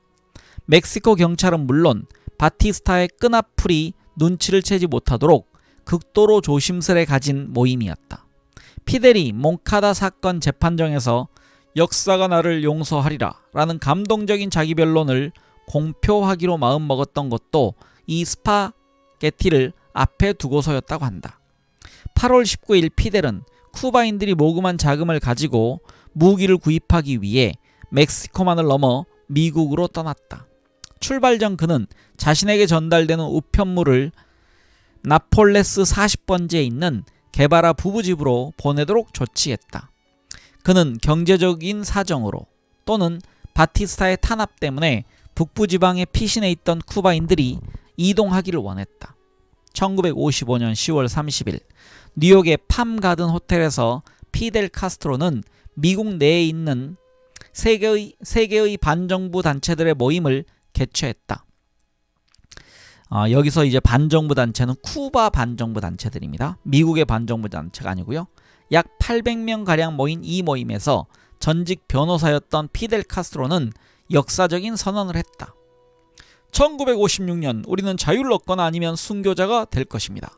멕시코 경찰은 물론 바티스타의 끈앞풀이 눈치를 채지 못하도록 극도로 조심스레 가진 모임이었다. 피델이 몽카다 사건 재판정에서 역사가 나를 용서하리라 라는 감동적인 자기 변론을 공표하기로 마음먹었던 것도 이 스파게티를 앞에 두고서였다고 한다. 8월 19일 피델은 쿠바인들이 모금한 자금을 가지고 무기를 구입하기 위해 멕시코만을 넘어 미국으로 떠났다. 출발 전 그는 자신에게 전달되는 우편물을 나폴레스 40번지에 있는 게바라 부부집으로 보내도록 조치했다. 그는 경제적인 사정으로 또는 바티스타의 탄압 때문에 북부지방에 피신해 있던 쿠바인들이 이동하기를 원했다. 1955년 10월 30일 뉴욕의 팜가든 호텔에서 피델 카스트로는 미국 내에 있는 세계의 반정부 단체들의 모임을 개최했다. 여기서 이제 반정부 단체는 쿠바 반정부 단체들입니다. 미국의 반정부 단체가 아니고요. 약 800명가량 모인 이 모임에서 전직 변호사였던 피델 카스트로는 역사적인 선언을 했다. 1956년 우리는 자유를 얻거나 아니면 순교자가 될 것입니다.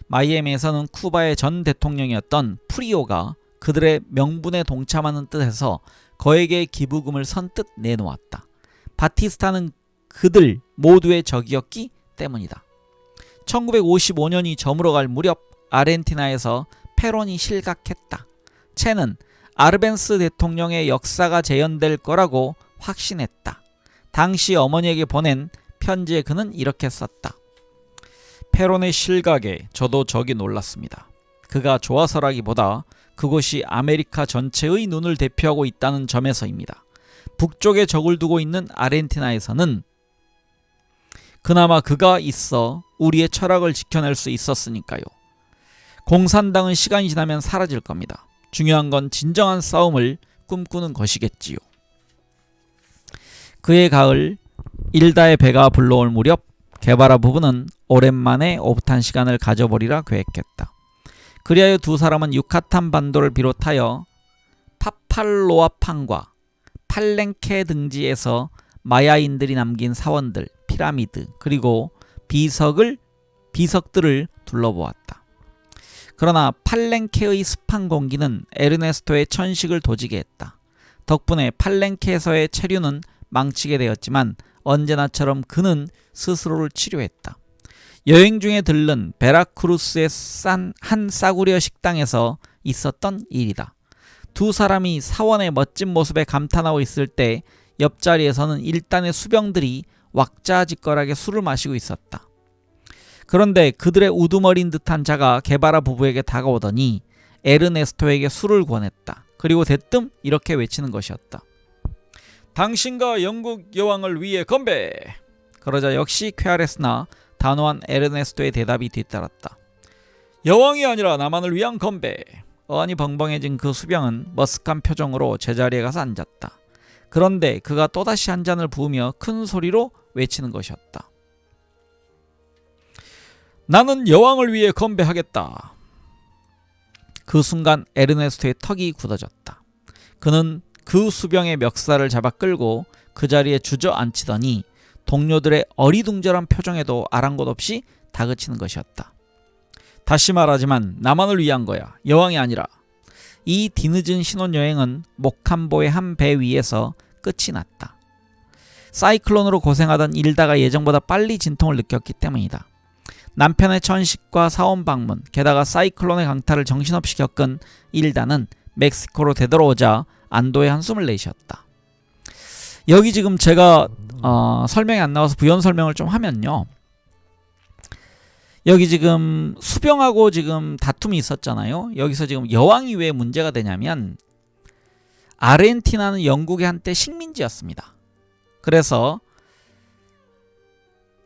마이애미에서는 쿠바의 전 대통령이었던 프리오가 그들의 명분에 동참하는 뜻에서 거액의 기부금을 선뜻 내놓았다. 바티스타는 그들 모두의 적이었기 때문이다. 1955년이 저물어갈 무렵 아르헨티나에서 페론이 실각했다. 체는 아르벤스 대통령의 역사가 재현될 거라고 확신했다. 당시 어머니에게 보낸 편지에 그는 이렇게 썼다. 페론의 실각에 저도 적이 놀랐습니다. 그가 좋아서라기보다 그곳이 아메리카 전체의 눈을 대표하고 있다는 점에서입니다. 북쪽에 적을 두고 있는 아르헨티나에서는 그나마 그가 있어 우리의 철학을 지켜낼 수 있었으니까요. 공산당은 시간이 지나면 사라질 겁니다. 중요한 건 진정한 싸움을 꿈꾸는 것이겠지요. 그해 가을 일다의 배가 불러올 무렵 게바라 부부는 오랜만에 오붓한 시간을 가져보리라 계획했다. 그리하여 두 사람은 유카탄 반도를 비롯하여 파팔로아판과 팔렌케 등지에서 마야인들이 남긴 사원들, 피라미드, 그리고 비석들을 둘러보았다. 그러나 팔렌케의 습한 공기는 에르네스토의 천식을 도지게 했다. 덕분에 팔렌케에서의 체류는 망치게 되었지만 언제나처럼 그는 스스로를 치료했다. 여행 중에 들른 베라크루스의 한 싸구려 식당에서 있었던 일이다. 두 사람이 사원의 멋진 모습에 감탄하고 있을 때 옆자리에서는 일단의 수병들이 왁자지껄하게 술을 마시고 있었다. 그런데 그들의 우두머린 듯한 자가 게바라 부부에게 다가오더니 에르네스토에게 술을 권했다. 그리고 대뜸 이렇게 외치는 것이었다. 당신과 영국 여왕을 위해 건배! 그러자 역시 쾌활했으나 단호한 에르네스토의 대답이 뒤따랐다. 여왕이 아니라 나만을 위한 건배! 어안이 벙벙해진 그 수병은 머쓱한 표정으로 제자리에 가서 앉았다. 그런데 그가 또다시 한 잔을 부으며 큰 소리로 외치는 것이었다. 나는 여왕을 위해 건배하겠다. 그 순간 에르네스토의 턱이 굳어졌다. 그는 그 수병의 멱살을 잡아 끌고 그 자리에 주저앉히더니 동료들의 어리둥절한 표정에도 아랑곳 없이 다그치는 것이었다. 다시 말하지만 나만을 위한 거야. 여왕이 아니라. 이 뒤늦은 신혼여행은 모캄보의 한 배 위에서 끝이 났다. 사이클론으로 고생하던 일다가 예정보다 빨리 진통을 느꼈기 때문이다. 남편의 천식과 사원 방문, 게다가 사이클론의 강타를 정신없이 겪은 일다는 멕시코로 되돌아오자 안도의 한숨을 내쉬었다. 여기 지금 제가 설명이 안 나와서 부연 설명을 좀 하면요. 여기 지금 수병하고 지금 다툼이 있었잖아요. 여기서 지금 여왕이 왜 문제가 되냐면 아르헨티나는 영국의 한때 식민지였습니다. 그래서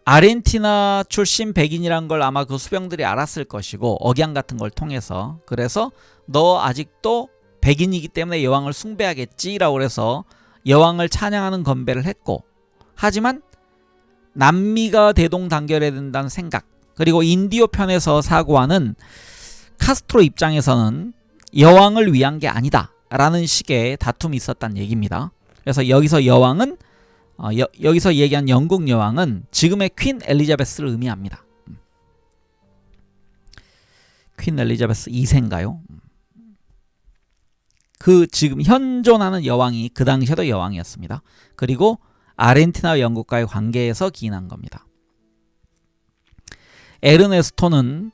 아르헨티나 출신 백인이란 걸 아마 그 수병들이 알았을 것이고, 억양 같은 걸 통해서, 그래서 너 아직도 백인이기 때문에 여왕을 숭배하겠지라고 그래서 여왕을 찬양하는 건배를 했고, 하지만 남미가 대동단결해야 된다는 생각, 그리고 인디오 편에서 사고하는 카스트로 입장에서는 여왕을 위한 게 아니다 라는 식의 다툼이 있었다는 얘기입니다. 그래서 여기서 여왕은 여기서 얘기한 영국 여왕은 지금의 퀸 엘리자베스를 의미합니다. 퀸 엘리자베스 2세인가요? 그 지금 현존하는 여왕이 그 당시에도 여왕이었습니다. 그리고 아르헨티나와 영국과의 관계에서 기인한 겁니다. 에르네스토는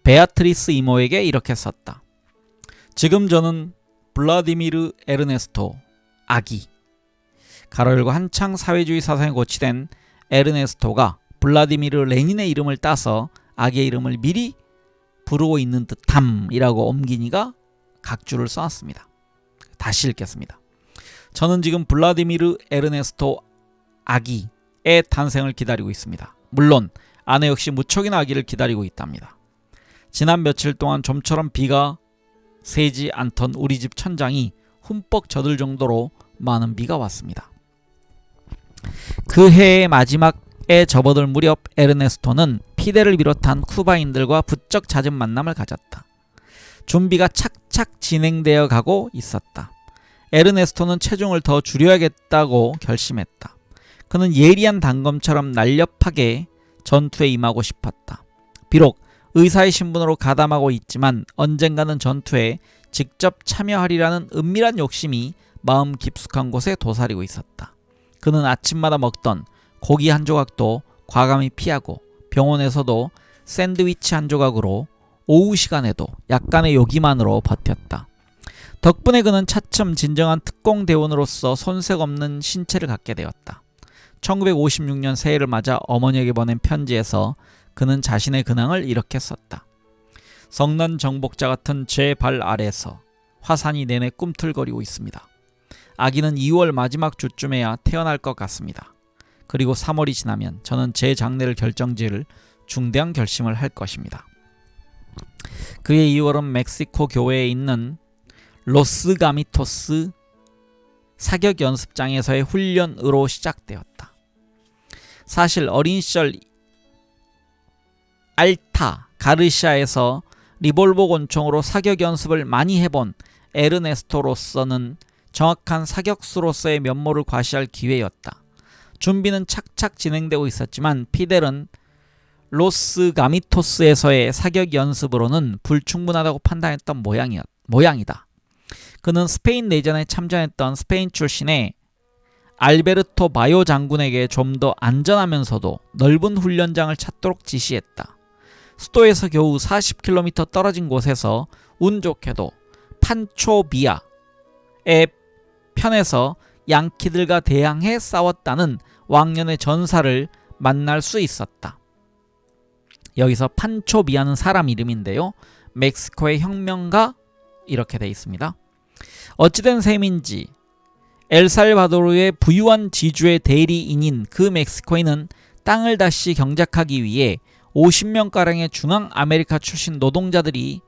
베아트리스 이모에게 이렇게 썼다. 지금 저는 블라디미르 에르네스토 아기 가로 열고 한창 사회주의 사상에 고취된 에르네스토가 블라디미르 레닌의 이름을 따서 아기의 이름을 미리 부르고 있는 듯함이라고 엄기니가 각주를 써놨습니다. 다시 읽겠습니다. 저는 지금 블라디미르 에르네스토 아기의 탄생을 기다리고 있습니다. 물론 아내 역시 무척이나 아기를 기다리고 있답니다. 지난 며칠 동안 좀처럼 비가 새지 않던 우리 집 천장이 흠뻑 젖을 정도로 많은 비가 왔습니다. 그 해의 마지막에 접어들 무렵 에르네스토는 피데를 비롯한 쿠바인들과 부쩍 잦은 만남을 가졌다. 준비가 착착 진행되어 가고 있었다. 에르네스토는 체중을 더 줄여야겠다고 결심했다. 그는 예리한 단검처럼 날렵하게 전투에 임하고 싶었다. 비록 의사의 신분으로 가담하고 있지만 언젠가는 전투에 직접 참여하리라는 은밀한 욕심이 마음 깊숙한 곳에 도사리고 있었다. 그는 아침마다 먹던 고기 한 조각도 과감히 피하고 병원에서도 샌드위치 한 조각으로 오후 시간에도 약간의 요기만으로 버텼다. 덕분에 그는 차츰 진정한 특공대원으로서 손색 없는 신체를 갖게 되었다. 1956년 새해를 맞아 어머니에게 보낸 편지에서 그는 자신의 근황을 이렇게 썼다. 성난 정복자 같은 제 발 아래서 화산이 내내 꿈틀거리고 있습니다. 아기는 2월 마지막 주쯤에야 태어날 것 같습니다. 그리고 3월이 지나면 저는 제 장래를 결정지을 중대한 결심을 할 것입니다. 그의 2월은 멕시코 교회에 있는 로스 가미토스 사격 연습장에서의 훈련으로 시작되었다. 사실 어린 시절 알타 가르시아에서 리볼버 권총으로 사격 연습을 많이 해본 에르네스토로서는 정확한 사격수로서의 면모를 과시할 기회였다. 준비는 착착 진행되고 있었지만 피델은 로스 가미토스에서의 사격 연습으로는 불충분하다고 판단했던 모양이다. 그는 스페인 내전에 참전했던 스페인 출신의 알베르토 바요 장군에게 좀 더 안전하면서도 넓은 훈련장을 찾도록 지시했다. 수도에서 겨우 40km 떨어진 곳에서 운 좋게도 판초비아의 편에서 양키들과 대항해 싸웠다는 왕년의 전사를 만날 수 있었다. 여기서 판초비아는 사람 이름인데요. 멕시코의 혁명가 이렇게 돼 있습니다. 어찌된 셈인지 엘살바도르의 부유한 지주의 대리인인 그 멕시코인은 땅을 다시 경작하기 위해 50명가량의 중앙아메리카 출신 노동자들이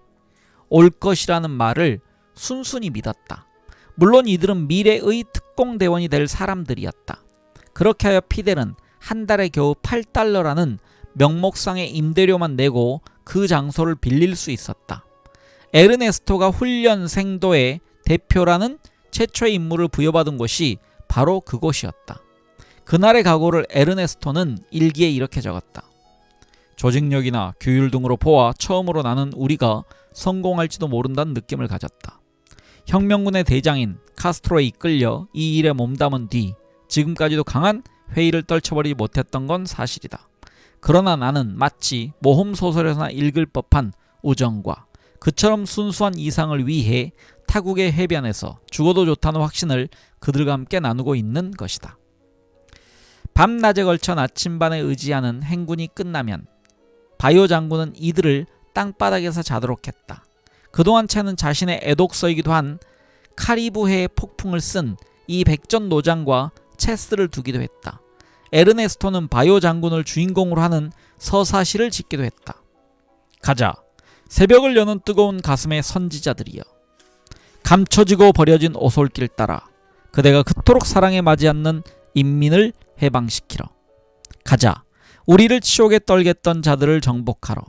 올 것이라는 말을 순순히 믿었다. 물론 이들은 미래의 특공대원이 될 사람들이었다. 그렇게 하여 피델은 한 달에 겨우 8달러라는 명목상의 임대료만 내고 그 장소를 빌릴 수 있었다. 에르네스토가 훈련생도의 대표라는 최초의 임무를 부여받은 곳이 바로 그곳이었다. 그날의 각오를 에르네스토는 일기에 이렇게 적었다. 조직력이나 규율 등으로 보아 처음으로 나는 우리가 성공할지도 모른다는 느낌을 가졌다. 혁명군의 대장인 카스트로에 이끌려 이 일에 몸담은 뒤 지금까지도 강한 회의를 떨쳐버리지 못했던 건 사실이다. 그러나 나는 마치 모험소설에서나 읽을 법한 우정과 그처럼 순수한 이상을 위해 타국의 해변에서 죽어도 좋다는 확신을 그들과 함께 나누고 있는 것이다. 밤낮에 걸쳐 나침반에 의지하는 행군이 끝나면 바요 장군은 이들을 땅바닥에서 자도록 했다. 그동안 채는 자신의 애독서이기도 한 카리브해의 폭풍을 쓴 이 백전 노장과 체스를 두기도 했다. 에르네스토는 바요 장군을 주인공으로 하는 서사시를 짓기도 했다. 가자, 새벽을 여는 뜨거운 가슴의 선지자들이여. 감춰지고 버려진 오솔길 따라 그대가 그토록 사랑에 맞지 않는 인민을 해방시키러. 가자, 우리를 치욕에 떨겠던 자들을 정복하러.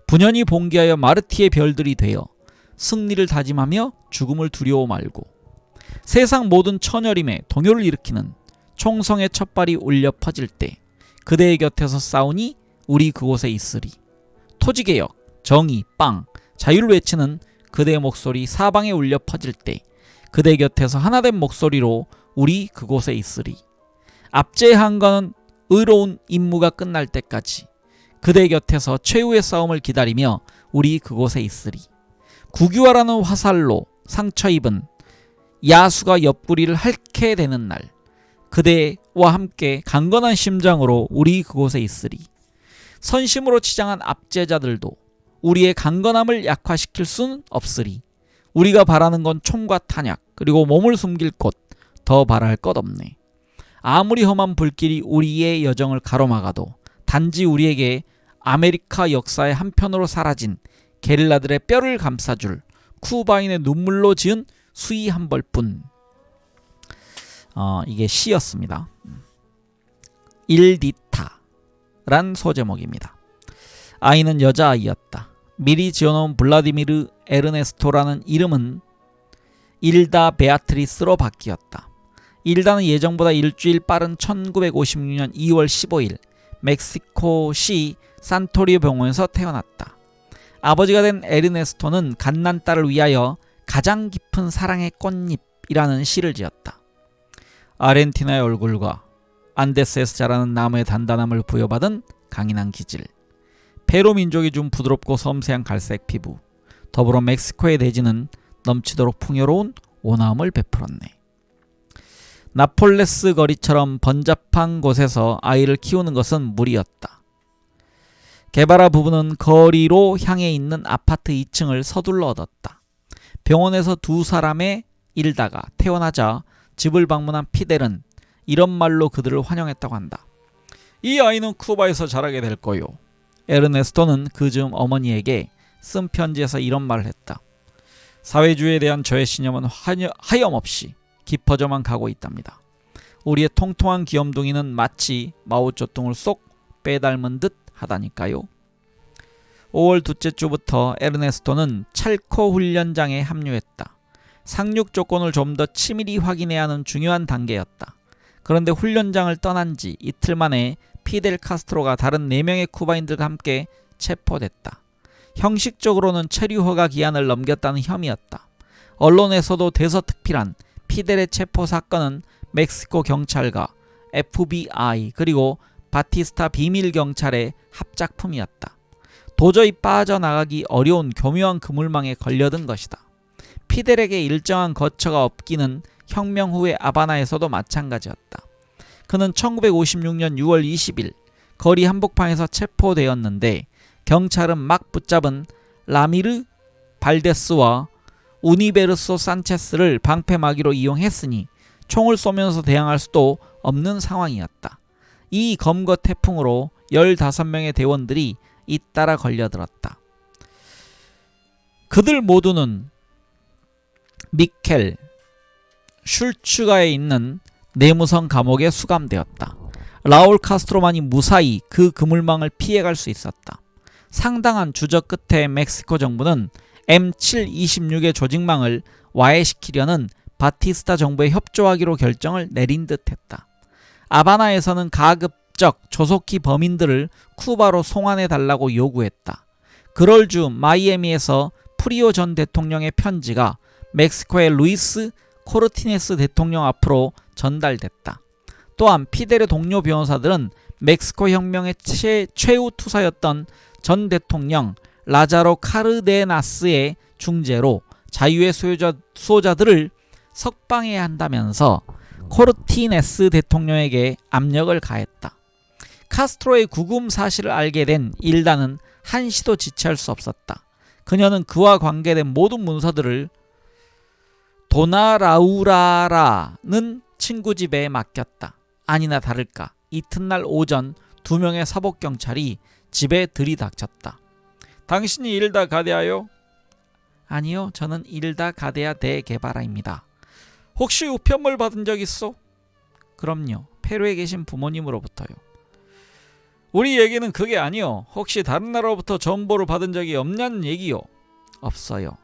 분연히 봉기하여 마르티의 별들이 되어 승리를 다짐하며 죽음을 두려워 말고. 세상 모든 처녀림에 동요를 일으키는 총성의 첫발이 울려 퍼질 때 그대의 곁에서 싸우니 우리 그곳에 있으리. 토지개혁, 정의, 빵, 자유를 외치는 그대의 목소리 사방에 울려 퍼질 때 그대 곁에서 하나된 목소리로 우리 그곳에 있으리. 압제의 한가는 의로운 임무가 끝날 때까지 그대 곁에서 최후의 싸움을 기다리며 우리 그곳에 있으리. 국유화라는 화살로 상처 입은 야수가 옆구리를 핥게 되는 날 그대와 함께 강건한 심장으로 우리 그곳에 있으리. 선심으로 치장한 압제자들도 우리의 강건함을 약화시킬 수는 없으리. 우리가 바라는 건 총과 탄약 그리고 몸을 숨길 곳, 더 바랄 것 없네. 아무리 험한 불길이 우리의 여정을 가로막아도 단지 우리에게 아메리카 역사의 한편으로 사라진 게릴라들의 뼈를 감싸줄 쿠바인의 눈물로 지은 수위 한 벌뿐. 이게 시였습니다. 일디타란 소제목입니다. 아이는 여자아이였다. 미리 지어놓은 블라디미르 에르네스토라는 이름은 일다 베아트리스로 바뀌었다. 일다는 예정보다 일주일 빠른 1956년 2월 15일 멕시코시 산토리오 병원에서 태어났다. 아버지가 된 에르네스토는 갓난 딸을 위하여 가장 깊은 사랑의 꽃잎이라는 시를 지었다. 아르헨티나의 얼굴과 안데스에서 자라는 나무의 단단함을 부여받은 강인한 기질, 페루 민족이 준 부드럽고 섬세한 갈색 피부, 더불어 멕시코의 대지는 넘치도록 풍요로운 온화함을 베풀었네. 나폴레스 거리처럼 번잡한 곳에서 아이를 키우는 것은 무리였다. 게바라 부부는 거리로 향해 있는 아파트 2층을 서둘러 얻었다. 병원에서 두 사람의 일다가 태어나자 집을 방문한 피델은 이런 말로 그들을 환영했다고 한다. 이 아이는 쿠바에서 자라게 될 거요. 에르네스토는 그 즈음 어머니에게 쓴 편지에서 이런 말을 했다. 사회주의에 대한 저의 신념은 하염없이 깊어져만 가고 있답니다. 우리의 통통한 귀염둥이는 마치 마오쩌둥을 쏙 빼닮은 듯 하다니까요. 5월 둘째 주부터 에르네스토는 찰코 훈련장에 합류했다. 상륙 조건을 좀 더 치밀히 확인해야 하는 중요한 단계였다. 그런데 훈련장을 떠난 지 이틀 만에 피델 카스트로가 다른 4명의 쿠바인들과 함께 체포됐다. 형식적으로는 체류 허가 기한을 넘겼다는 혐의였다. 언론에서도 대서특필한 피델의 체포 사건은 멕시코 경찰과 FBI 그리고 바티스타 비밀경찰의 합작품이었다. 도저히 빠져나가기 어려운 교묘한 그물망에 걸려든 것이다. 피델에게 일정한 거처가 없기는 혁명 후의 아바나에서도 마찬가지였다. 그는 1956년 6월 20일 거리 한복판에서 체포되었는데 경찰은 막 붙잡은 라미르 발데스와 우니베르소 산체스를 방패막이로 이용했으니 총을 쏘면서 대항할 수도 없는 상황이었다. 이 검거 태풍으로 15명의 대원들이 잇따라 걸려들었다. 그들 모두는 미켈 슐츠가에 있는 내무성 감옥에 수감되었다. 라울 카스트로만이 무사히 그 그물망을 피해갈 수 있었다. 상당한 주저 끝에 멕시코 정부는 M726의 조직망을 와해시키려는 바티스타 정부에 협조하기로 결정을 내린 듯했다. 아바나에서는 가급적 조속히 범인들을 쿠바로 송환해달라고 요구했다. 그럴 즈음 마이애미에서 프리오 전 대통령의 편지가 멕시코의 루이스 코르티네스 대통령 앞으로 전달됐다. 또한 피델의 동료 변호사들은 멕시코 혁명의 최후 투사였던 전 대통령 라자로 카르데나스의 중재로 자유의 수호자들을 석방해야 한다면서 코르티네스 대통령에게 압력을 가했다. 카스트로의 구금 사실을 알게 된 일다는 한시도 지체할 수 없었다. 그녀는 그와 관계된 모든 문서들을 도나라우라라는 친구 집에 맡겼다. 아니나 다를까 이튿날 오전 2명의 사복경찰이 집에 들이닥쳤다. 당신이 일다 가데아요? 아니요, 저는 일다 가데아 대게바라입니다. 혹시 우편물 받은 적 있어? 그럼요, 페루에 계신 부모님으로부터요. 우리 얘기는 그게 아니요. 혹시 다른 나라로부터 정보를 받은 적이 없냐는 얘기요. 없어요.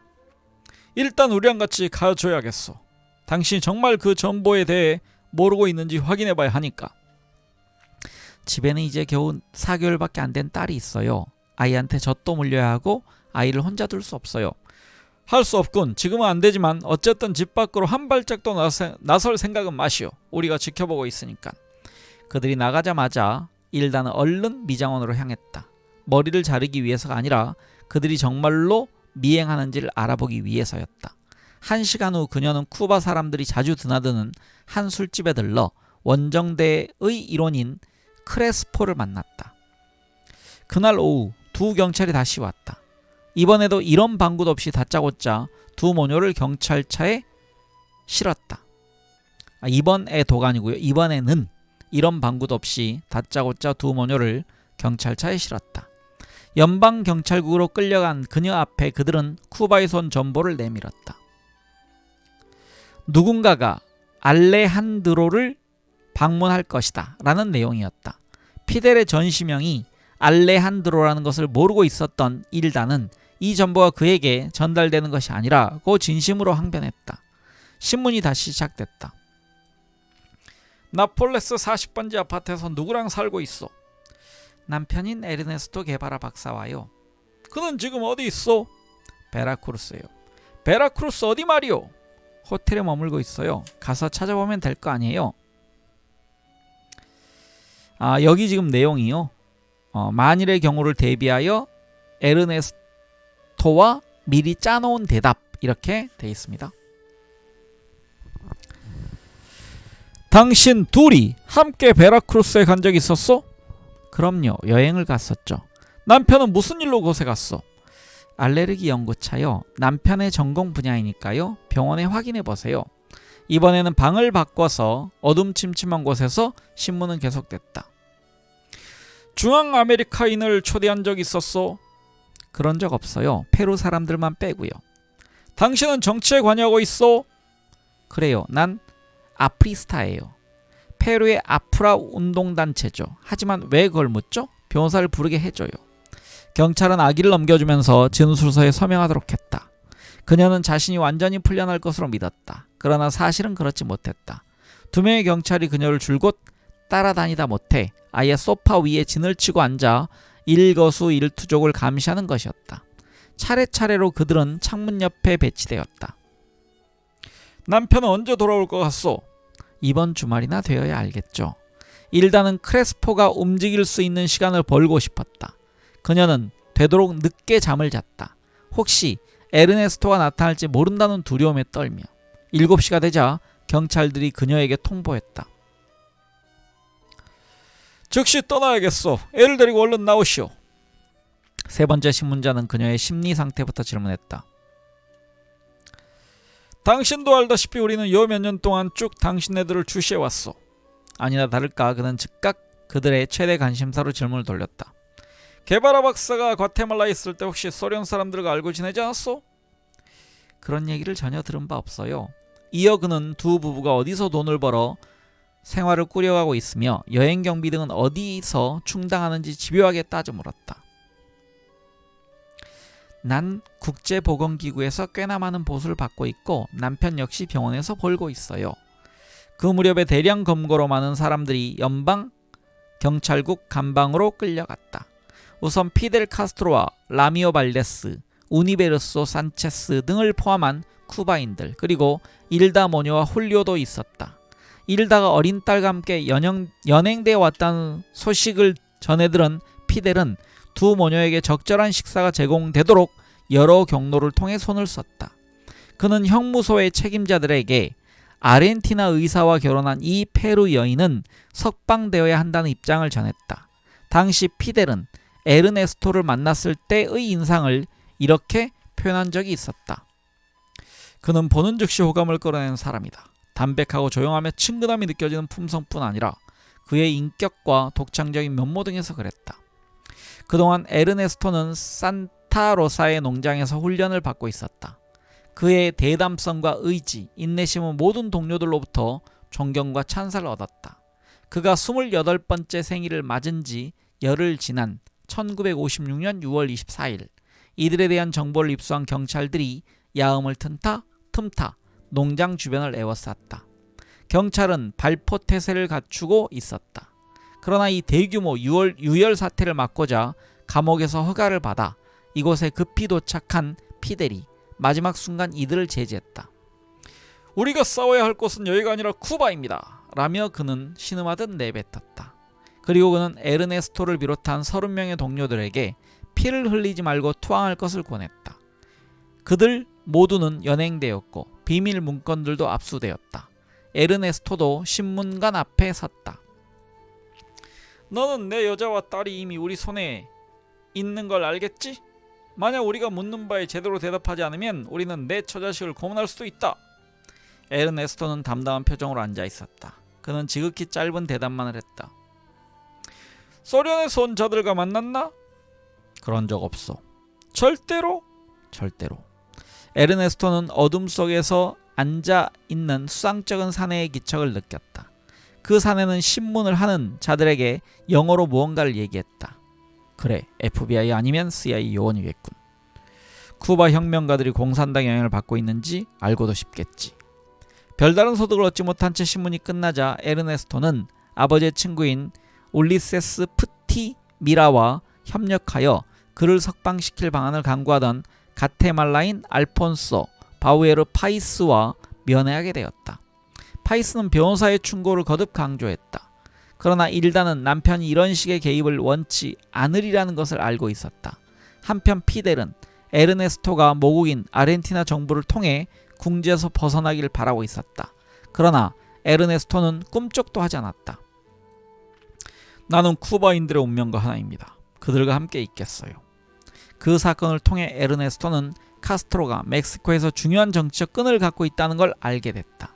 일단 우리랑 같이 가줘야겠어. 당신이 정말 그 정보에 대해 모르고 있는지 확인해봐야 하니까. 집에는 이제 겨우 4개월밖에 안 된 딸이 있어요. 아이한테 젖도 물려야 하고 아이를 혼자 둘 수 없어요. 할 수 없군. 지금은 안 되지만 어쨌든 집 밖으로 한 발짝도 나설 생각은 마시오. 우리가 지켜보고 있으니까. 그들이 나가자마자 일다는 얼른 미장원으로 향했다. 머리를 자르기 위해서가 아니라 그들이 정말로 미행하는지를 알아보기 위해서였다. 1시간 후 그녀는 쿠바 사람들이 자주 드나드는 한 술집에 들러 원정대의 일원인 크레스포를 만났다. 그날 오후 2 경찰이 다시 왔다. 이번에도 이런 방구도 없이 다짜고짜 2 모녀를 경찰차에 실었다. 이번에도가 아니고요. 이번에는 이런 방구도 없이 다짜고짜 2 모녀를 경찰차에 실었다. 연방경찰국으로 끌려간 그녀 앞에 그들은 쿠바에서 온 정보를 내밀었다. 누군가가 알레한드로를 방문할 것이다 라는 내용이었다. 피델의 전시명이 알레한드로라는 것을 모르고 있었던 일다는 이 정보가 그에게 전달되는 것이 아니라고 진심으로 항변했다. 신문이 다시 시작됐다. 나폴레스 40번지 아파트에서 누구랑 살고 있어? 남편인 에르네스토 게바라 박사와요. 그는 지금 어디 있어? 베라크루스요. 베라크루스 어디 말이오? 호텔에 머물고 있어요. 가서 찾아보면 될 거 아니에요? 여기 지금 내용이요. 만일의 경우를 대비하여 에르네스토와 미리 짜놓은 대답 이렇게 돼 있습니다. 당신 둘이 함께 베라크루스에 간 적 있었어? 그럼요. 여행을 갔었죠. 남편은 무슨 일로 그곳에 갔어? 알레르기 연구차요. 남편의 전공 분야이니까요. 병원에 확인해 보세요. 이번에는 방을 바꿔서 어둠침침한 곳에서 신문은 계속됐다. 중앙 아메리카인을 초대한 적 있었어? 그런 적 없어요. 페루 사람들만 빼고요. 당신은 정치에 관여하고 있어? 그래요. 난 아프리스타예요. 페루의 아프라 운동단체죠. 하지만 왜 그걸 묻죠? 변호사를 부르게 해줘요. 경찰은 아기를 넘겨주면서 진술서에 서명하도록 했다. 그녀는 자신이 완전히 풀려날 것으로 믿었다. 그러나 사실은 그렇지 못했다. 2명의 경찰이 그녀를 줄곧 따라다니다 못해 아예 소파 위에 진을 치고 앉아 일거수일투족을 감시하는 것이었다. 차례차례로 그들은 창문 옆에 배치되었다. 남편은 언제 돌아올 것 같소? 이번 주말이나 되어야 알겠죠. 일단은 크레스포가 움직일 수 있는 시간을 벌고 싶었다. 그녀는 되도록 늦게 잠을 잤다. 혹시 에르네스토가 나타날지 모른다는 두려움에 떨며 7시가 되자 경찰들이 그녀에게 통보했다. 즉시 떠나야겠어. 애를 데리고 얼른 나오시오. 3번째 신문자는 그녀의 심리 상태부터 질문했다. 당신도 알다시피 우리는 요 몇 년 동안 쭉 당신네들을 주시해왔어. 아니나 다를까 그는 즉각 그들의 최대 관심사로 질문을 돌렸다. 게바라 박사가 과테말라에 있을 때 혹시 소련 사람들과 알고 지내지 않았어? 그런 얘기를 전혀 들은 바 없어요. 이어 그는 2 부부가 어디서 돈을 벌어 생활을 꾸려가고 있으며 여행 경비 등은 어디서 충당하는지 집요하게 따져 물었다. 난 국제보건기구에서 꽤나 많은 보수를 받고 있고 남편 역시 병원에서 벌고 있어요. 그 무렵에 대량 검거로 많은 사람들이 연방경찰국 감방으로 끌려갔다. 우선 피델 카스트로와 라미오 발데스, 우니베르소 산체스 등을 포함한 쿠바인들, 그리고 일다 모녀와 홀리오도 있었다. 일다가 어린 딸과 함께 연행대에 왔다는 소식을 전해들은 피델은 2 모녀에게 적절한 식사가 제공되도록 여러 경로를 통해 손을 썼다. 그는 형무소의 책임자들에게 아르헨티나 의사와 결혼한 이 페루 여인은 석방되어야 한다는 입장을 전했다. 당시 피델은 에르네스토를 만났을 때의 인상을 이렇게 표현한 적이 있었다. 그는 보는 즉시 호감을 끌어내는 사람이다. 담백하고 조용하며 친근함이 느껴지는 품성뿐 아니라 그의 인격과 독창적인 면모 등에서 그랬다. 그동안 에르네스토는 산타로사의 농장에서 훈련을 받고 있었다. 그의 대담성과 의지, 인내심은 모든 동료들로부터 존경과 찬사를 얻었다. 그가 28번째 생일을 맞은 지 열흘 지난 1956년 6월 24일 이들에 대한 정보를 입수한 경찰들이 야음을 틈타 농장 주변을 에워쌌다. 경찰은 발포 태세를 갖추고 있었다. 그러나 이 대규모 유혈 사태를 막고자 감옥에서 허가를 받아 이곳에 급히 도착한 피델이 마지막 순간 이들을 제지했다. 우리가 싸워야 할 곳은 여기가 아니라 쿠바입니다. 라며 그는 신음하듯 내뱉었다. 그리고 그는 에르네스토를 비롯한 30명의 동료들에게 피를 흘리지 말고 투항할 것을 권했다. 그들 모두는 연행되었고 비밀 문건들도 압수되었다. 에르네스토도 신문관 앞에 섰다. 너는 내 여자와 딸이 이미 우리 손에 있는 걸 알겠지? 만약 우리가 묻는 바에 제대로 대답하지 않으면 우리는 내 처자식을 고문할 수도 있다. 에르네스토는 담담한 표정으로 앉아 있었다. 그는 지극히 짧은 대답만을 했다. 소련에서 온 자들과 만났나? 그런 적 없어. 절대로? 절대로. 에르네스토는 어둠 속에서 앉아있는 수상쩍은 사내의 기척을 느꼈다. 그 사내는 신문을 하는 자들에게 영어로 무언가를 얘기했다. 그래, FBI 아니면 CIA 요원이겠군. 쿠바 혁명가들이 공산당 영향을 받고 있는지 알고도 싶겠지. 별다른 소득을 얻지 못한 채 신문이 끝나자 에르네스토는 아버지의 친구인 울리세스 프티미라와 협력하여 그를 석방시킬 방안을 강구하던 가테말라인 알폰소 바우에르 파이스와 면회하게 되었다. 파이스는 변호사의 충고를 거듭 강조했다. 그러나 일단은 남편이 이런 식의 개입을 원치 않으리라는 것을 알고 있었다. 한편 피델은 에르네스토가 모국인 아르헨티나 정부를 통해 궁지에서 벗어나길 바라고 있었다. 그러나 에르네스토는 꿈쩍도 하지 않았다. 나는 쿠바인들의 운명과 하나입니다. 그들과 함께 있겠어요. 그 사건을 통해 에르네스토는 카스트로가 멕시코에서 중요한 정치적 끈을 갖고 있다는 걸 알게 됐다.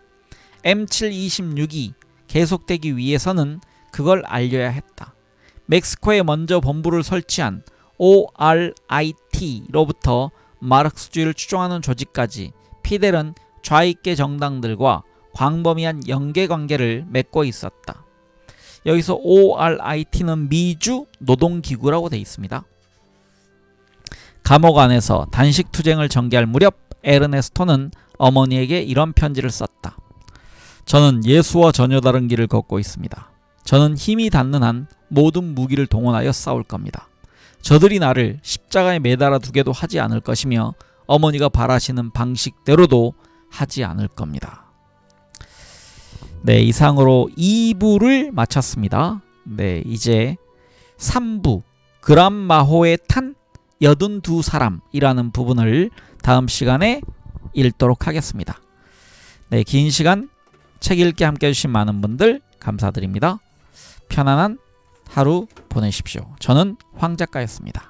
M726이 계속되기 위해서는 그걸 알려야 했다. 멕시코에 먼저 본부를 설치한 ORIT로부터 마르크스주의를 추종하는 조직까지 피델은 좌익계 정당들과 광범위한 연계관계를 맺고 있었다. 여기서 ORIT는 미주 노동기구라고 되어 있습니다. 감옥 안에서 단식 투쟁을 전개할 무렵 에르네스토는 어머니에게 이런 편지를 썼다. 저는 예수와 전혀 다른 길을 걷고 있습니다. 저는 힘이 닿는 한 모든 무기를 동원하여 싸울 겁니다. 저들이 나를 십자가에 매달아 두게도 하지 않을 것이며 어머니가 바라시는 방식대로도 하지 않을 겁니다. 네, 이상으로 2부를 마쳤습니다. 네, 이제 3부 그람마호에 탄 82사람이라는 부분을 다음 시간에 읽도록 하겠습니다. 네, 긴 시간 책 읽기 함께 해주신 많은 분들 감사드립니다. 편안한 하루 보내십시오. 저는 황 작가였습니다.